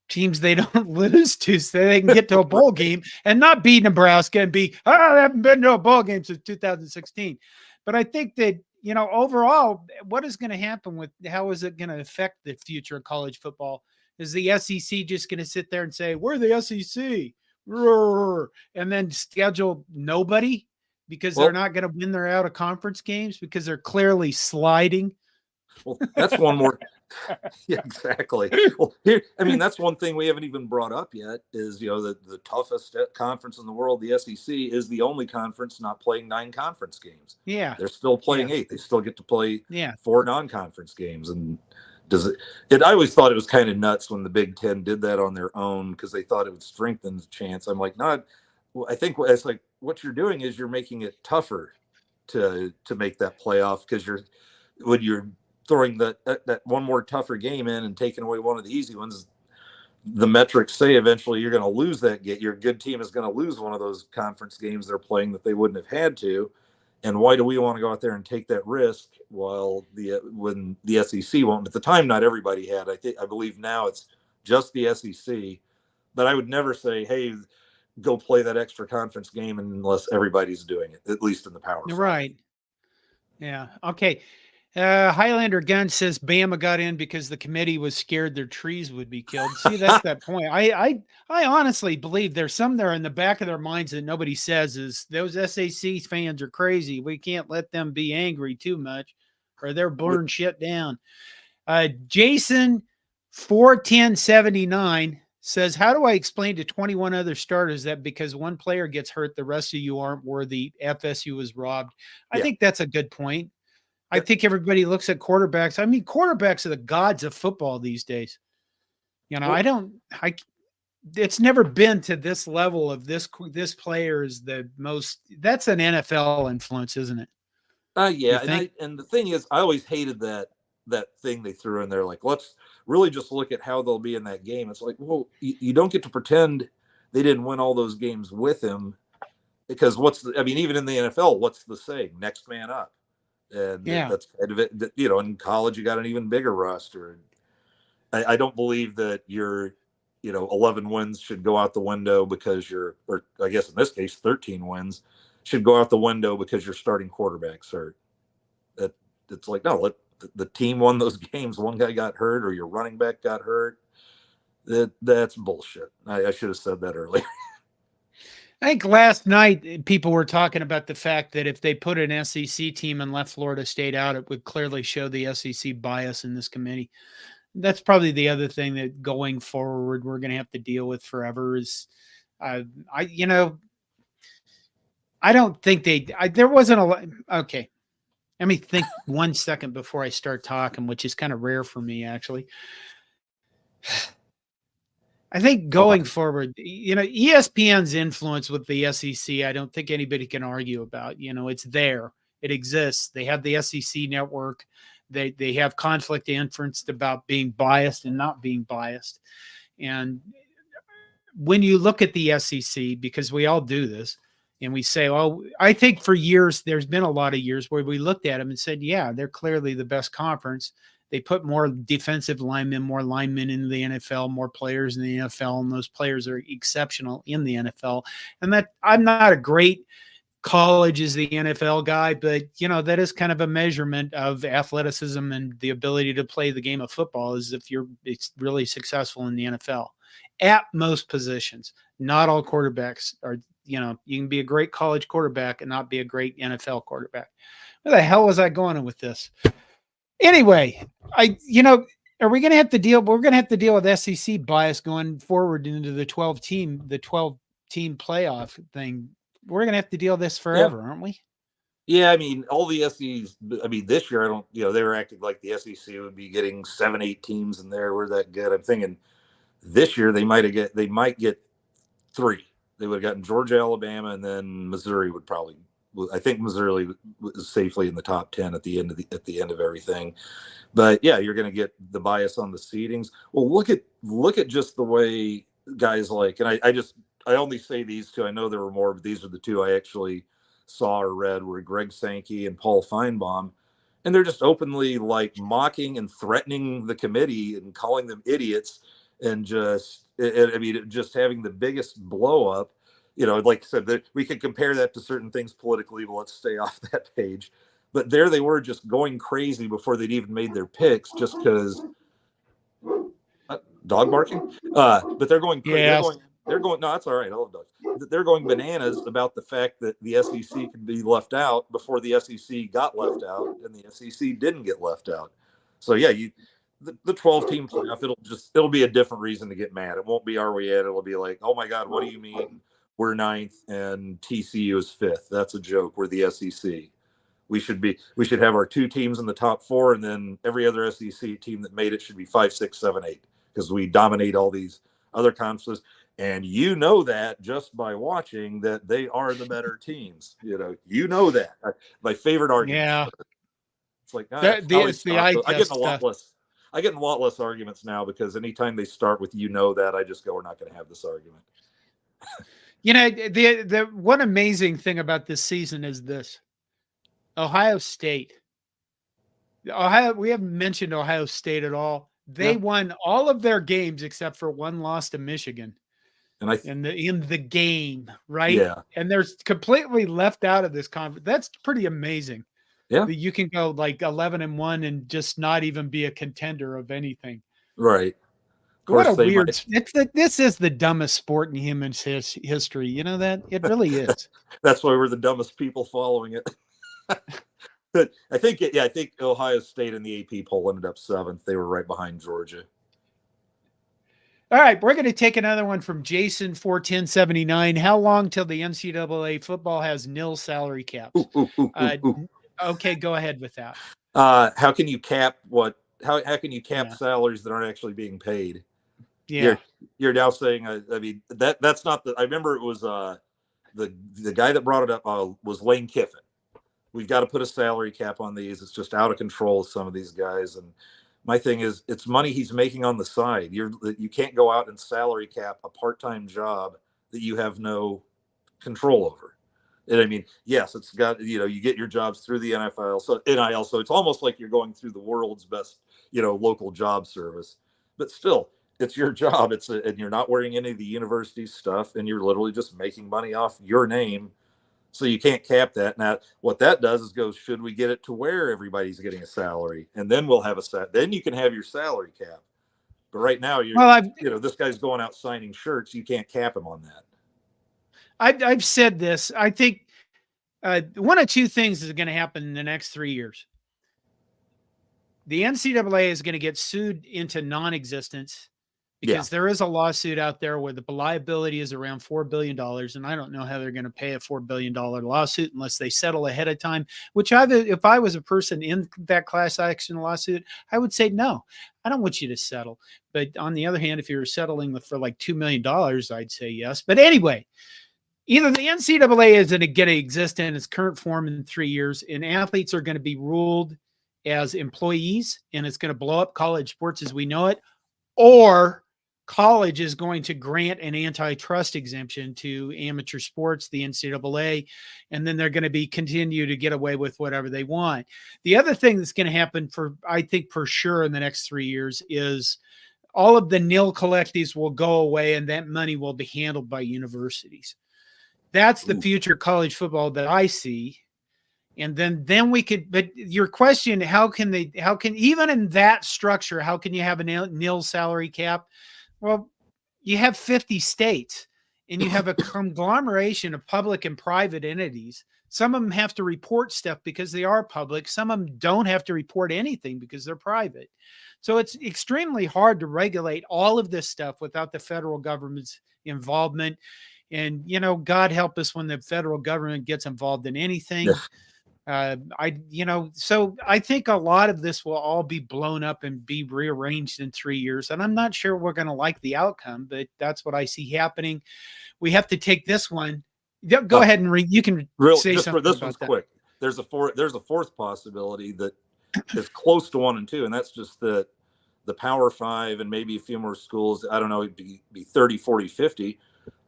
teams they don't lose to so they can get to a bowl game and not beat Nebraska and be, I haven't been to a bowl game since 2016. But I think that, overall, what is going to happen with how is it going to affect the future of college football? Is the SEC just going to sit there and say, we're the SEC and then schedule nobody because they're not going to win their out of conference games because they're clearly sliding? Well, that's one more. Yeah, exactly. Well, that's one thing we haven't even brought up yet is, the toughest conference in the world, the SEC, is the only conference not playing 9 conference games. Yeah. They're still playing 8. They still get to play 4 non-conference games. And I always thought it was kind of nuts when the Big Ten did that on their own because they thought it would strengthen the chance. I'm like, no, I think it's like what you're doing is you're making it tougher to make that playoff because when you're throwing that one more tougher game in and taking away one of the easy ones, the metrics say eventually you're going to lose that game. Your good team is going to lose one of those conference games they're playing that they wouldn't have had to. And why do we want to go out there and take that risk when the SEC won't? At the time, not everybody had. I believe now it's just the SEC. But I would never say, hey, go play that extra conference game unless everybody's doing it, at least in the Power 5. Right. Yeah. Okay. Highlander Gun says Bama got in because the committee was scared their trees would be killed. See, that's that point. I honestly believe there's some there in the back of their minds that nobody says is those SAC fans are crazy. We can't let them be angry too much or they'll burn shit down. Jason 41079 says, how do I explain to 21 other starters that because one player gets hurt, the rest of you aren't worthy? FSU was robbed. I think that's a good point. I think everybody looks at quarterbacks. I mean, quarterbacks are the gods of football these days. It's never been to this level of this player is the most, that's an NFL influence, isn't it? Yeah. And the thing is, I always hated that thing they threw in there. Like, let's really just look at how they'll be in that game. It's like, well, you don't get to pretend they didn't win all those games with him because even in the NFL, what's the saying? Next man up. And that's kind of it. In college, you got an even bigger roster. I don't believe that your 11 wins should go out the window because or I guess in this case, 13 wins should go out the window because your starting quarterback's hurt. It's like, no, the team won those games. One guy got hurt or your running back got hurt. That's bullshit. I should have said that earlier. I think last night people were talking about the fact that if they put an SEC team and left Florida State out, it would clearly show the SEC bias in this committee. That's probably the other thing that going forward we're going to have to deal with forever is, I don't think there wasn't a lot. Okay. Let me think 1 second before I start talking, which is kind of rare for me, actually. I think going forward, ESPN's influence with the SEC, I don't think anybody can argue about. It's there. It exists. They have the SEC network. They have conflict inference about being biased and not being biased. And when you look at the SEC, because we all do this, and we say, oh, I think for years, there's been a lot of years where we looked at them and said, yeah, they're clearly the best conference. They put more defensive linemen, more linemen in the NFL, more players in the NFL, and those players are exceptional in the NFL. And that I'm not a great college is the NFL guy, but that is kind of a measurement of athleticism and the ability to play the game of football is if you're really successful in the NFL at most positions. Not all quarterbacks are, you can be a great college quarterback and not be a great NFL quarterback. Where the hell was I going with this? Anyway, are we going to have to deal? We're going to have to deal with SEC bias going forward into the 12 team playoff thing. We're going to have to deal with this forever, aren't we? Yeah, I mean, all the SECs. I mean, this year they were acting like the SEC would be getting 7-8 teams in there. We're that good. I'm thinking this year they might get 3. They would have gotten Georgia, Alabama, and then Missouri would probably. I think Missouri was safely in the top 10 at the end of everything. But yeah, you're going to get the bias on the seedings. Well, look at just the way guys like, and I only say these two. I know there were more, but these are the two I actually saw or read were Greg Sankey and Paul Feinbaum. And they're just openly like mocking and threatening the committee and calling them idiots and just having the biggest blow up. Like I said, that we could compare that to certain things politically, but let's stay off that page. But there they were just going crazy before they'd even made their picks just because dog barking. But they're going crazy. Yeah. They're going, no, that's all right. I love dogs. They're going bananas about the fact that the SEC could be left out before the SEC got left out and the SEC didn't get left out. So yeah, the 12-team playoff, it'll be a different reason to get mad. It won't be are we at? It'll be like, oh my God, what do you mean we're 9th and TCU is 5th? That's a joke. We're the SEC. We should have our 2 teams in the top 4, and then every other SEC team that made it should be 5, 6, 7, 8 because we dominate all these other conferences. And that just by watching that they are the better teams. That. My favorite argument. Yeah. It's like I get in a lot less arguments now because anytime they start with that, I just go, we're not going to have this argument. The one amazing thing about this season is this. Ohio State. We haven't mentioned Ohio State at all. They won all of their games except for one loss to Michigan. And in the game, right? Yeah. And they're completely left out of this conference. That's pretty amazing. Yeah. That you can go like 11-1 and just not even be a contender of anything. Right. What a weird. This is the dumbest sport in human history. You know that? It really is. That's why we're the dumbest people following it. But I think Ohio State in the AP poll ended up 7th. They were right behind Georgia. All right, we're going to take another one from Jason 41079. How long till the NCAA football has nil salary caps? Okay, go ahead with that. How can you cap How can you cap salaries that aren't actually being paid? Yeah, you're now saying. I mean that's not the. I remember it was the guy that brought it up was Lane Kiffin. We've got to put a salary cap on these. It's just out of control. Some of these guys and. My thing is, it's money he's making on the side. You can't go out and salary cap a part-time job that you have no control over. And I mean, yes, it's got you get your jobs through the NFL, so NIL. So it's almost like you're going through the world's best local job service. But still, it's your job. And you're not wearing any of the university stuff, and you're literally just making money off your name. So you can't cap that. Now, what that does is goes, should we get it to where everybody's getting a salary? And then we'll have then you can have your salary cap. But right now, this guy's going out signing shirts. You can't cap him on that. I've said this. I think one of 2 things is going to happen in the next 3 years. The NCAA is going to get sued into non-existence because there is a lawsuit out there where the liability is around $4 billion. And I don't know how they're going to pay a $4 billion lawsuit unless they settle ahead of time, which if I was a person in that class action lawsuit, I would say, no, I don't want you to settle. But on the other hand, if you're settling for like $2 million, I'd say yes. But anyway, either the NCAA is going to exist in its current form in 3 years, and athletes are going to be ruled as employees, and it's going to blow up college sports as we know it, or college is going to grant an antitrust exemption to amateur sports, the NCAA, and then they're going to continue to get away with whatever they want. The other thing that's going to happen I think for sure in the next 3 years is all of the nil collectives will go away, and that money will be handled by universities. That's the future college football that I see. And then we could, but your question, how can even in that structure, how can you have a nil salary cap? Well, you have 50 states and you have a conglomeration of public and private entities. Some of them have to report stuff because they are public. Some of them don't have to report anything because they're private. So it's extremely hard to regulate all of this stuff without the federal government's involvement. And, God help us when the federal government gets involved in anything. So I think a lot of this will all be blown up and be rearranged in 3 years. And I'm not sure we're going to like the outcome, but that's what I see happening. We have to take this one. Go ahead and you can say just something for this about one's that. quick. There's a fourth possibility that is close to 1 and 2, and that's just that the Power 5 and maybe a few more schools, I don't know, it'd be 30, 40, 50,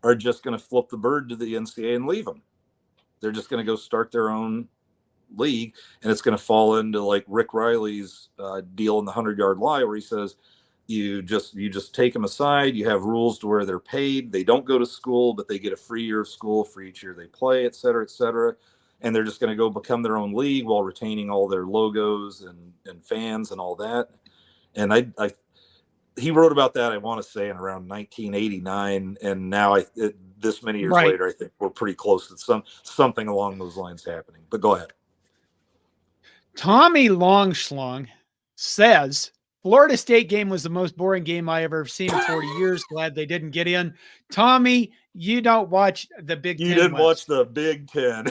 are just going to flip the bird to the NCAA and leave them. They're just going to go start their own league, and it's going to fall into like Rick Riley's deal in the 100-yard lie, where he says you just take them aside. You have rules to where they're paid. They don't go to school, but they get a free year of school for each year they play, et cetera, and they're just going to go become their own league while retaining all their logos and fans and all that. And he wrote about that, I want to say, in around 1989, and now this many years later, I think we're pretty close to something along those lines happening. But go ahead. Tommy Longschlong says Florida State game was the most boring game I ever seen in 40 years. Glad they didn't get in. Tommy, you don't watch the Big Ten. You didn't West. watch the Big Ten.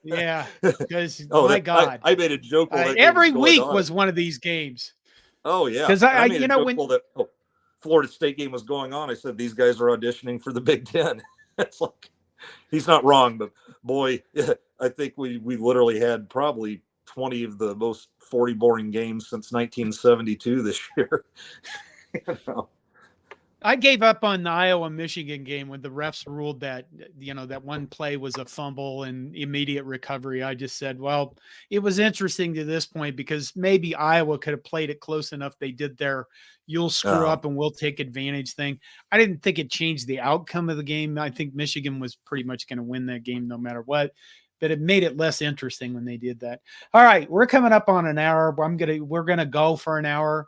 Yeah, because my God, I made a joke. Every week was one of these games. Oh yeah, because I made a joke when that Florida State game was going on, I said these guys are auditioning for the Big Ten. It's like he's not wrong, but boy, I think we literally had probably 20 of the most 40 boring games since 1972 this year. I gave up on the Iowa-Michigan game when the refs ruled that, that one play was a fumble and immediate recovery. I just said, well, it was interesting to this point because maybe Iowa could have played it close enough. They did their you'll screw up and we'll take advantage thing. I didn't think it changed the outcome of the game. I think Michigan was pretty much going to win that game no matter what. But it made it less interesting when they did that. All right, we're coming up on an hour. We're gonna go for an hour.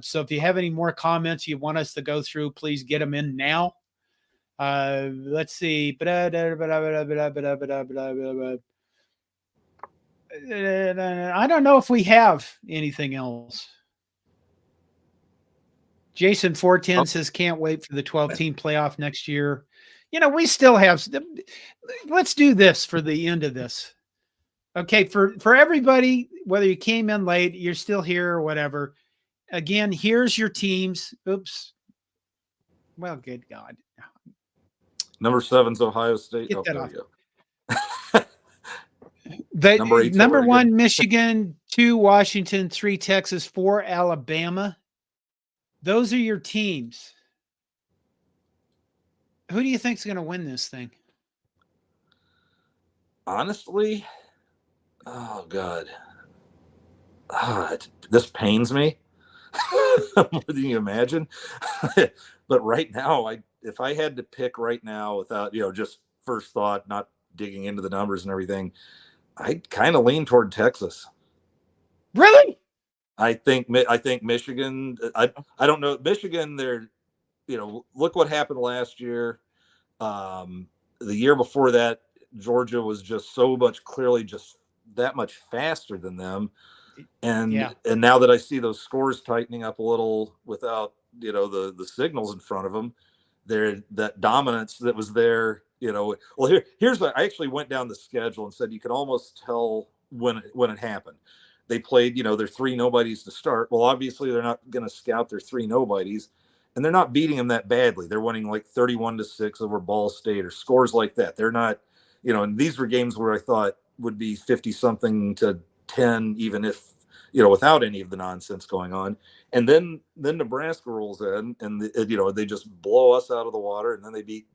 So if you have any more comments you want us to go through, please get them in now. Let's see. I don't know if we have anything else. Jason 410 says can't wait for the 12-team playoff next year. We still have. Let's do this for the end of this. Okay, for everybody, whether you came in late, you're still here or whatever. Again, here's your teams. Oops. Well, good God. Number 7's Ohio State. Get that off. Number number 1, Michigan. 2, Washington. 3, Texas. 4, Alabama. Those are your teams. Who do you think is going to win this thing? Honestly, oh God, this pains me more than you imagine. But right now, if I had to pick right now, without just first thought, not digging into the numbers and everything, I'd kind of lean toward Texas. Really? I think Michigan. I don't know Michigan. They're look what happened last year. The year before that, Georgia was just so much clearly just that much faster than them. And now that I see those scores tightening up a little without the signals in front of them, that dominance that was there. Well, here's I actually went down the schedule and said you could almost tell when it happened. They played, their three nobodies to start. Well, obviously they're not going to scout their three nobodies, and they're not beating them that badly. They're winning like 31-6 over Ball State or scores like that. They're not, and these were games where I thought would be 50-something to 10, even if, without any of the nonsense going on. And then Nebraska rolls in and, they just blow us out of the water, and then they beat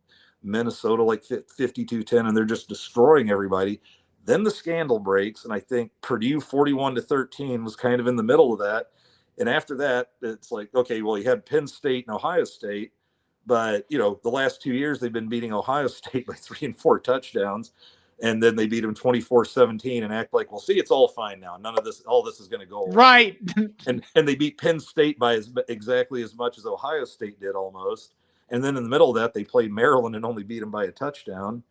Minnesota like 52-10, and they're just destroying everybody. Then the scandal breaks, and I think Purdue 41-13 was kind of in the middle of that. And after that, it's like, okay, well, you had Penn State and Ohio State, but, the last 2 years they've been beating Ohio State by 3 and 4 touchdowns. And then they beat them 24-17 and act like, well, see, it's all fine now. All this is going to go away. Right. and they beat Penn State by exactly as much as Ohio State did almost. And then in the middle of that, they played Maryland and only beat them by a touchdown.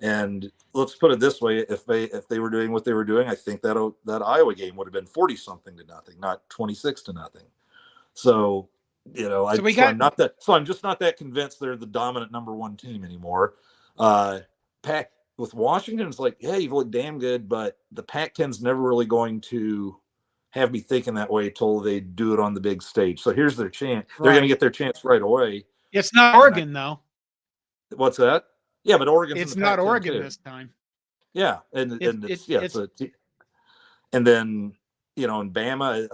And let's put it this way: if they were doing what they were doing, I think that Iowa game would have been 40-something to nothing, not 26-0. So, I'm just not that convinced they're the dominant number one team anymore. With Washington, it's like, yeah, you've looked damn good, but the Pac-10's never really going to have me thinking that way until they do it on the big stage. So here's their chance. Right. They're going to get their chance right away. It's not Oregon, though. What's that? Yeah, but Oregon's it's not Oregon too. This time. Yeah, and then in Bama,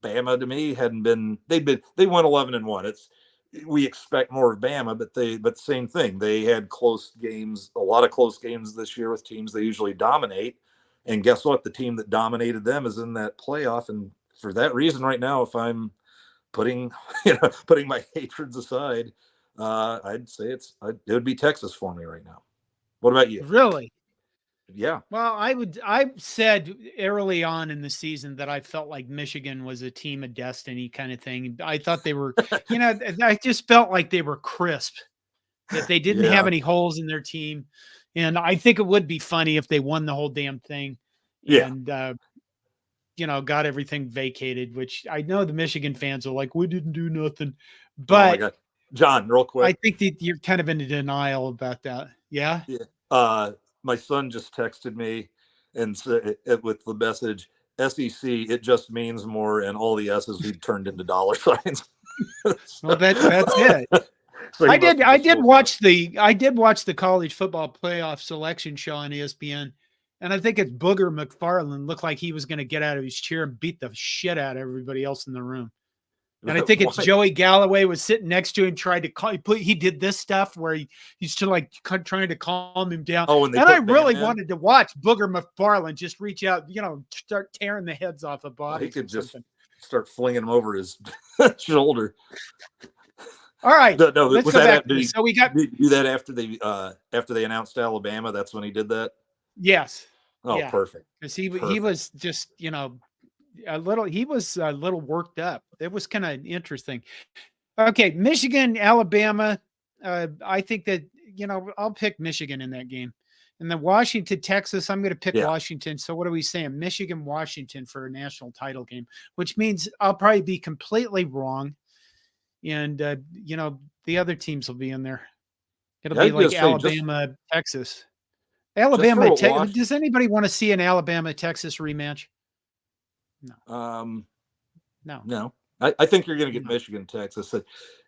Bama to me hadn't been. They went 11-1. We expect more of Bama, but same thing. They had close games, a lot of close games this year with teams they usually dominate. And guess what? The team that dominated them is in that playoff. And for that reason, right now, if I'm putting my hatreds aside, I'd say it would be Texas for me right now. What about you? Really? Yeah. Well, I said early on in the season that I felt like Michigan was a team of destiny kind of thing. I thought they were, I just felt like they were crisp, that they didn't have any holes in their team. And I think it would be funny if they won the whole damn thing. Yeah. And, got everything vacated, which I know the Michigan fans are like, we didn't do nothing. But oh my God. John, real quick. I think that you're kind of in denial about that. Yeah. Yeah. My son just texted me and said with the message, SEC, it just means more, and all the S's we turned into dollar signs. Well, that's it. So I did watch the college football playoff selection show on ESPN, and I think it's Booger McFarland looked like he was going to get out of his chair and beat the shit out of everybody else in the room. And I think it's Joey Galloway was sitting next to him, tried to he did this stuff where he's still like trying to calm him down. Oh, and I really wanted to watch Booger McFarland just reach out, start tearing the heads off of bodies. He could just start flinging them over his shoulder. All right. No, let's go back. So we got did he do that after they announced Alabama. That's when he did that. Yes. Oh, yeah. Perfect. Because he was just a little worked up. It was kind of interesting. Okay, Michigan, Alabama. I think that I'll pick Michigan in that game. And then Washington, Texas. I'm going to pick Washington. So what are we saying? Michigan, Washington for a national title game, which means I'll probably be completely wrong. And the other teams will be in there. It'll be like Alabama, Texas. Alabama, does anybody want to see an Alabama Texas rematch? No. No. I think you're going to get Michigan, Texas.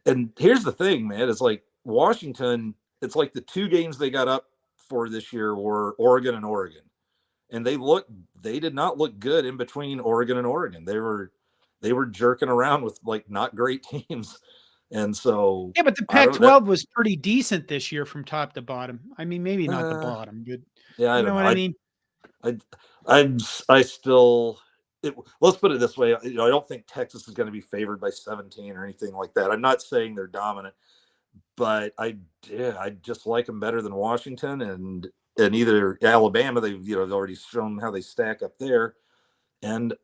And here's the thing, man. It's like Washington, it's like the two games they got up for this year were Oregon and Oregon. And they did not look good in between Oregon and Oregon. They were jerking around with like not great teams. And so but the Pac-12 was pretty decent this year from top to bottom. I mean, maybe not the bottom, but yeah, you know what I mean? I still let's put it this way. I don't think Texas is going to be favored by 17 or anything like that. I'm not saying they're dominant, but I just like them better than Washington and either Alabama. They've already shown how they stack up there, and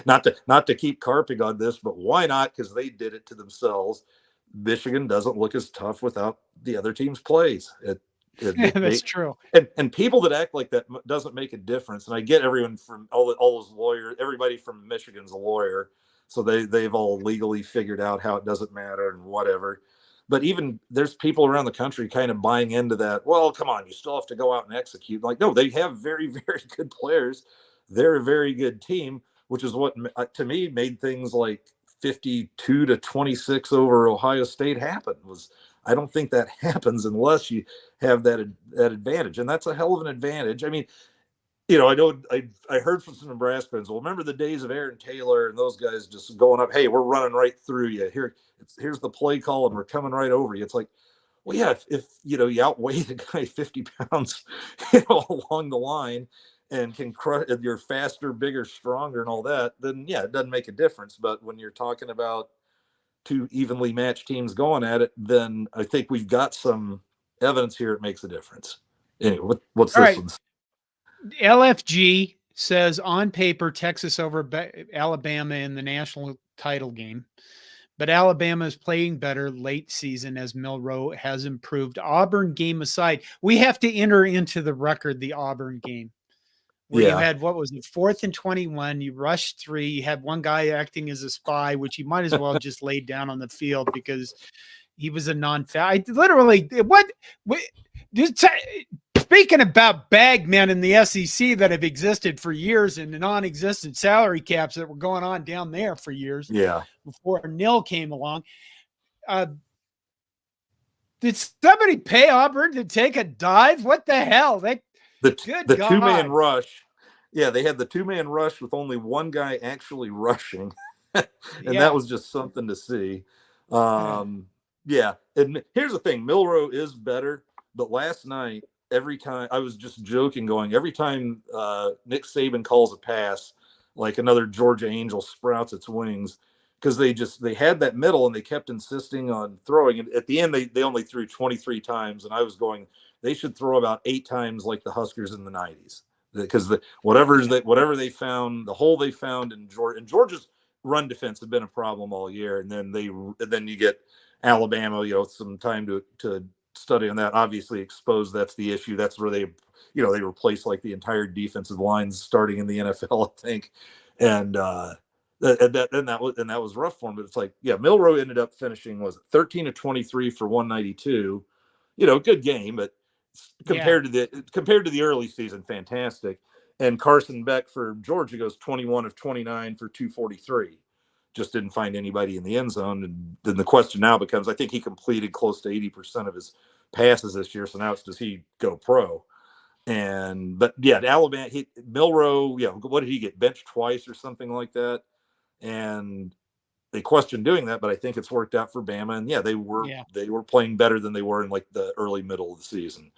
not to keep carping on this, but why not? Because they did it to themselves. Michigan doesn't look as tough without the other team's plays. That's true. And people that act like that doesn't make a difference. And I get everyone from all those lawyers, everybody from Michigan's a lawyer. So they've all legally figured out how it doesn't matter and whatever. But even there's people around the country kind of buying into that. Well, come on, you still have to go out and execute. Like, no, they have very, very good players. They're a very good team, which is what to me made things like 52-26 over Ohio State happen. I don't think that happens unless you have that advantage, and that's a hell of an advantage. I mean, I heard from some Nebraskans. Well, remember the days of Aaron Taylor and those guys just going up. Hey, we're running right through you. Here's the play call, and we're coming right over you. It's like, well, yeah, if you outweigh the guy 50 pounds, along the line, and can crush, you're faster, bigger, stronger, and all that, then yeah, it doesn't make a difference. But when you're talking about two evenly matched teams going at it, then I think we've got some evidence here it makes a difference. Anyway, what's All this right. one? LFG says on paper, Texas over Alabama in the national title game, but Alabama is playing better late season as Milroe has improved. Auburn game aside, we have to enter into the record the Auburn game where you had, what was it, 4th and 21, you rushed 3, you had one guy acting as a spy, which you might as well just laid down on the field because he was a non-foul. Literally, speaking about bag men in the SEC that have existed for years and the non-existent salary caps that were going on down there for years. Yeah. Before Nil came along. Did somebody pay Auburn to take a dive? What the hell? The two-man rush. Yeah, they had the two-man rush with only one guy actually rushing. And that was just something to see. Yeah. And here's the thing. Milroe is better. But last night, every time I was just joking going, every time Nick Saban calls a pass, like another Georgia Angel sprouts its wings, because they had that middle and they kept insisting on throwing. And at the end, they only threw 23 times. And I was going, they should throw about 8 times like the Huskers in the 90s. Because whatever they found, the hole they found in Georgia, and Georgia's run defense had been a problem all year. And then you get Alabama, some time to study on that. Obviously exposed that's the issue. That's where they replaced like the entire defensive lines starting in the NFL, I think. And that was rough for him. But it's like, yeah, Milroe ended up finishing 13 of 23 for 192. Good game, but compared to the early season, fantastic. And Carson Beck for Georgia goes 21 of 29 for 243. Just didn't find anybody in the end zone. And then the question now becomes, I think he completed close to 80% of his passes this year. So now it's, does he go pro? But yeah, Alabama, Milroe, what did he get, benched twice or something like that? And they questioned doing that, but I think it's worked out for Bama. And they were playing better than they were in like the early middle of the season.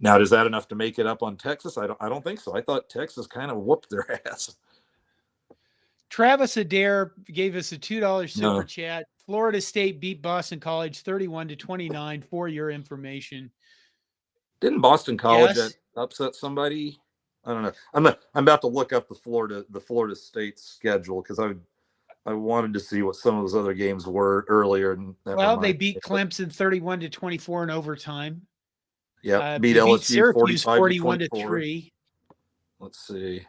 Now, is that enough to make it up on Texas? I don't think so. I thought Texas kind of whooped their ass. Travis Adair gave us a $2 super chat. Florida State beat Boston College 31-29 for your information. Didn't Boston College upset somebody? I don't know. I'm about to look up the Florida State schedule because I wanted to see what some of those other games were earlier. Well, they beat Clemson 31-24 in overtime. Yeah, beat LSU 41-3. Let's see.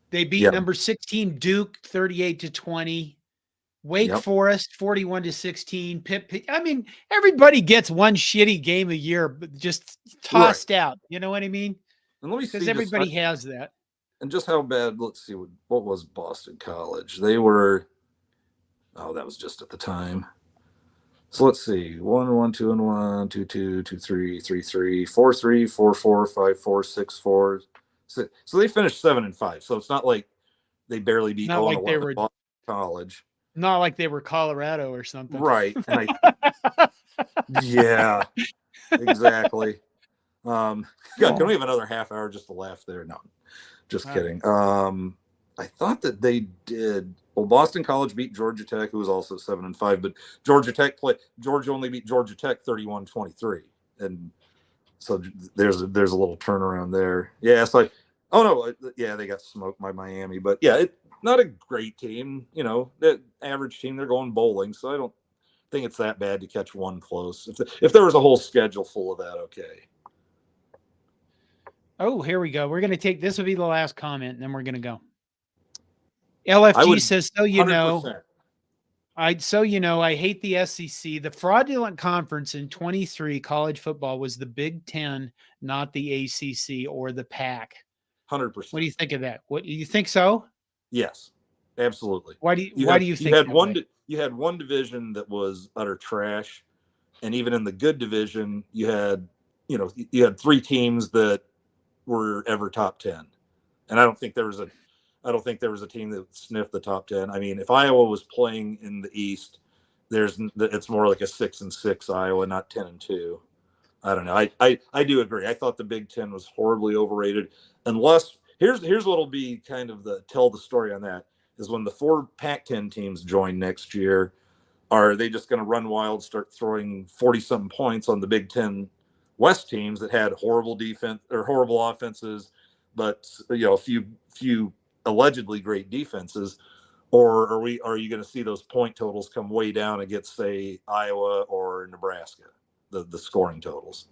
They beat number 16 Duke 38-20. Wake Forest 41-16. Pitt. I mean, everybody gets one shitty game a year, but just tossed out. You know what I mean? And let me see, because everybody has that. And just how bad? Let's see. What was Boston College? They were. Oh, that was just at the time. So let's see. 1-1, 2-1, 2-2, 2-3, 3-3, 4-3, 4-4, 5-4, 6-4. So they finished 7-5. So it's not like they barely beat Boston College. Not like they were Colorado or something. Right. Yeah, exactly. God, can we have another half hour just to laugh there? No, just kidding. I thought that they did. Well, Boston College beat Georgia Tech, who was also 7-5, but Georgia only beat Georgia Tech 31-23. And so there's a little turnaround there. Yeah, it's like, they got smoked by Miami, but not a great team. The average team, they're going bowling, so I don't think it's that bad to catch one close. If there was a whole schedule full of that, okay. Oh, here we go. We're going to take, this will be the last comment, and then we're going to go. LFG says, so you know, 100%. I hate the SEC. The fraudulent conference in 23 college football was the Big Ten, not the ACC or the Pac. 100%. What do you think of that? What, you think so? Yes, absolutely. Why do you think you had one division that was utter trash, and even in the good division, you had three teams that were ever top 10, and I don't think there was a team that sniffed the top 10. I mean, if Iowa was playing in the East, it's more like a 6-6 Iowa, not 10-2. I don't know. I do agree. I thought the Big Ten was horribly overrated. Unless here's what'll be kind of tell the story on that is when the 4 Pac-10 teams join next year, are they just going to run wild, start throwing 40-something points on the Big Ten West teams that had horrible defense or horrible offenses, but a few allegedly great defenses, or are you going to see those point totals come way down against, say, Iowa or Nebraska, the scoring totals?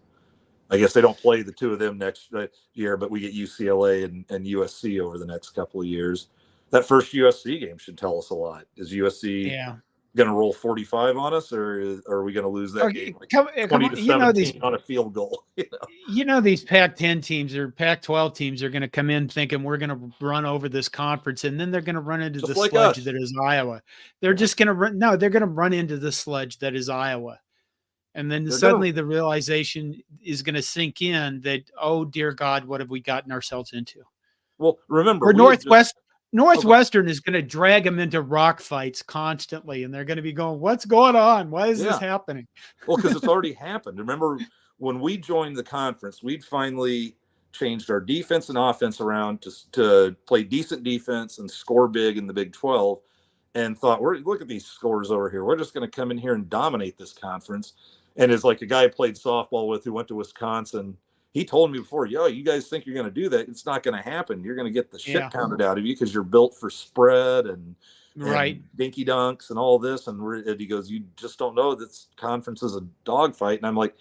I guess they don't play the two of them next year, but we get UCLA and USC over the next couple of years. That first USC game should tell us a lot. Is USC going to roll 45 on us, or are we going to lose that game like 20-17 on a field goal? These Pac-10 teams or Pac-12 teams are going to come in thinking we're going to run over this conference, and then they're going to run into the sludge that is Iowa. They're just going to run. No, they're going to run into the sludge that is Iowa. And then suddenly the realization is going to sink in that, oh, dear God, what have we gotten ourselves into? Well, remember, Northwestern is going to drag them into rock fights constantly, and they're going to be going, what's going on? Why is this happening? Well, because it's already happened. Remember, when we joined the conference, we'd finally changed our defense and offense around to play decent defense and score big in the Big 12, and thought, look at these scores over here. We're just going to come in here and dominate this conference. And it's like a guy I played softball with who went to Wisconsin. He told me before, you guys think you're going to do that? It's not going to happen. You're going to get the shit pounded out of you because you're built for spread and dinky dunks and all this. And he goes, you just don't know this conference is a dogfight. And I'm like,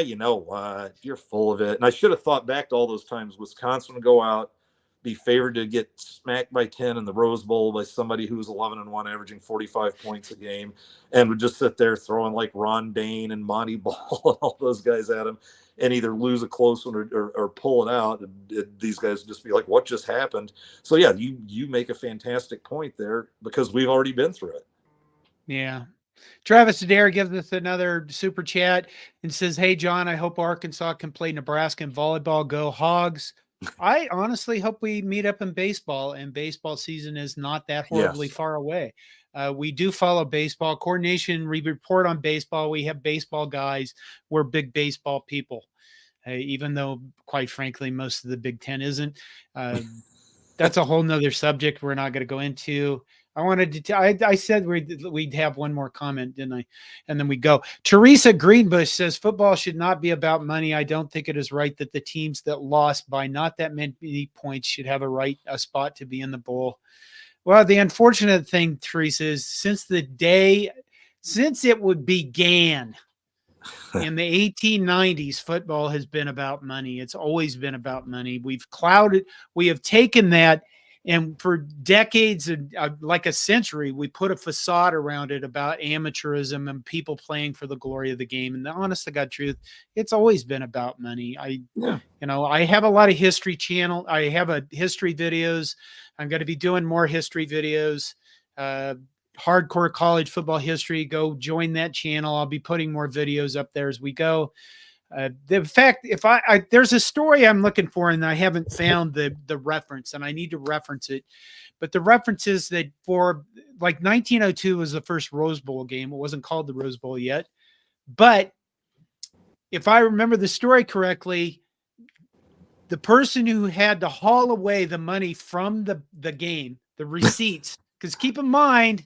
you know what? You're full of it. And I should have thought back to all those times Wisconsin would go out, be favored to get smacked by 10 in the Rose Bowl by somebody who was 11-1, averaging 45 points a game, and would just sit there throwing like Ron Dane and Monty Ball and all those guys at him, and either lose a close one or pull it out. And these guys would just be like, what just happened? So yeah, you make a fantastic point there because we've already been through it. Yeah. Travis Adair gives us another super chat and says, hey, John, I hope Arkansas can play Nebraska in volleyball. Go Hogs. I honestly hope we meet up in baseball, and baseball season is not that horribly far away. We do follow baseball. CornNation, we report on baseball. We have baseball guys. We're big baseball people, even though, quite frankly, most of the Big Ten isn't. That's a whole nother subject we're not going to go into. I wanted to. I said we'd have one more comment, didn't I? And then we go. Teresa Greenbush says football should not be about money. I don't think it is right that the teams that lost by not that many points should have a spot to be in the bowl. Well, the unfortunate thing, Teresa, is since it began in the 1890s, football has been about money. It's always been about money. We have taken that. And for decades, like a century, we put a facade around it about amateurism and people playing for the glory of the game. And the honest to God truth, it's always been about money. I have a lot of history channel. I have history videos. I'm going to be doing more history videos, hardcore college football history. Go join that channel. I'll be putting more videos up there as we go. The fact, if there's a story I'm looking for and I haven't found the reference, and I need to reference it, but the reference is that for like 1902 was the first Rose Bowl game. It wasn't called the Rose Bowl yet, but if I remember the story correctly, the person who had to haul away the money from the game, the receipts, because keep in mind,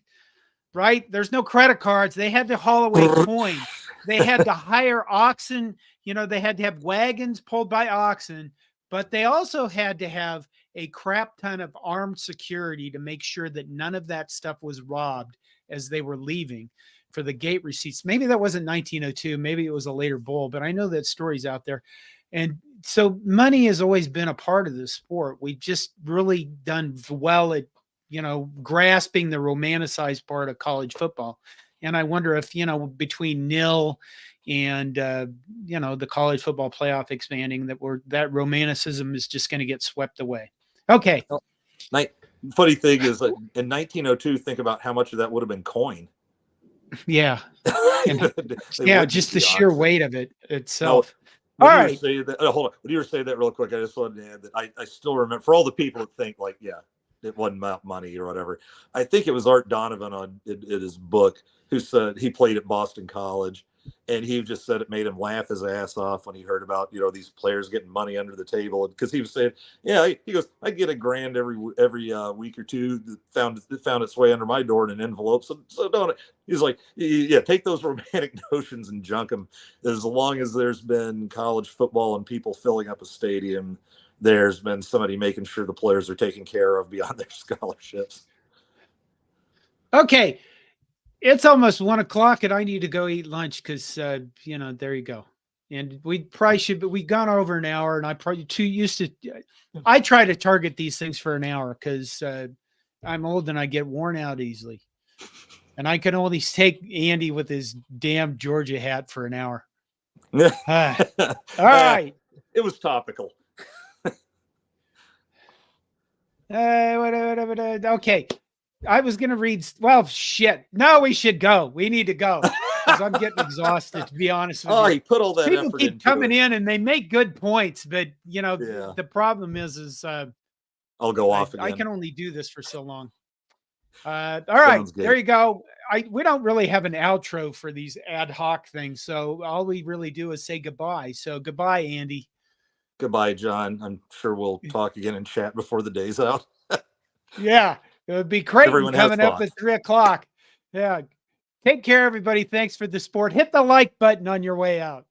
right, there's no credit cards. They had to haul away coins. They had to hire oxen. They had to have wagons pulled by oxen, but they also had to have a crap ton of armed security to make sure that none of that stuff was robbed as they were leaving for the gate receipts. Maybe that wasn't 1902. Maybe it was a later bowl, but I know that story's out there. And so money has always been a part of the sport. We've just really done well at, grasping the romanticized part of college football. And I wonder if, between nil and, the college football playoff expanding, that romanticism is just going to get swept away. Okay. Funny thing is that in 1902, think about how much of that would have been coin. Yeah. And, just the sheer weight of it itself. No, all right. Hold on. When you were saying that real quick, I just wanted to add that I still remember, for all the people that think like, yeah, it wasn't about money or whatever. I think it was Art Donovan in his book who said he played at Boston College, and he just said it made him laugh his ass off when he heard about, these players getting money under the table. Because he was saying, he goes, I get $1,000 every week or two that found its way under my door in an envelope. So don't. He's like, yeah, take those romantic notions and junk them. As long as there's been college football and people filling up a stadium, there's been somebody making sure the players are taken care of beyond their scholarships. Okay. It's almost 1:00 and I need to go eat lunch because, there you go. And we probably should, but we've gone over an hour and I probably too used to, I try to target these things for an hour because I'm old and I get worn out easily. And I can only take Andy with his damn Georgia hat for an hour. All right. It was topical. Okay. I was going to read. Well, shit. No, we should go. We need to go because I'm getting exhausted, to be honest with you. He put all that People effort keep into coming it. in and they make good points, but the problem is I'll go off again. I can only do this for so long. All right, there you go. We don't really have an outro for these ad hoc things, so all we really do is say goodbye. So goodbye, Andy. Goodbye, John. I'm sure we'll talk again and chat before the day's out. Yeah. It would be great coming up at 3:00. Yeah. Take care, everybody. Thanks for the support. Hit the like button on your way out.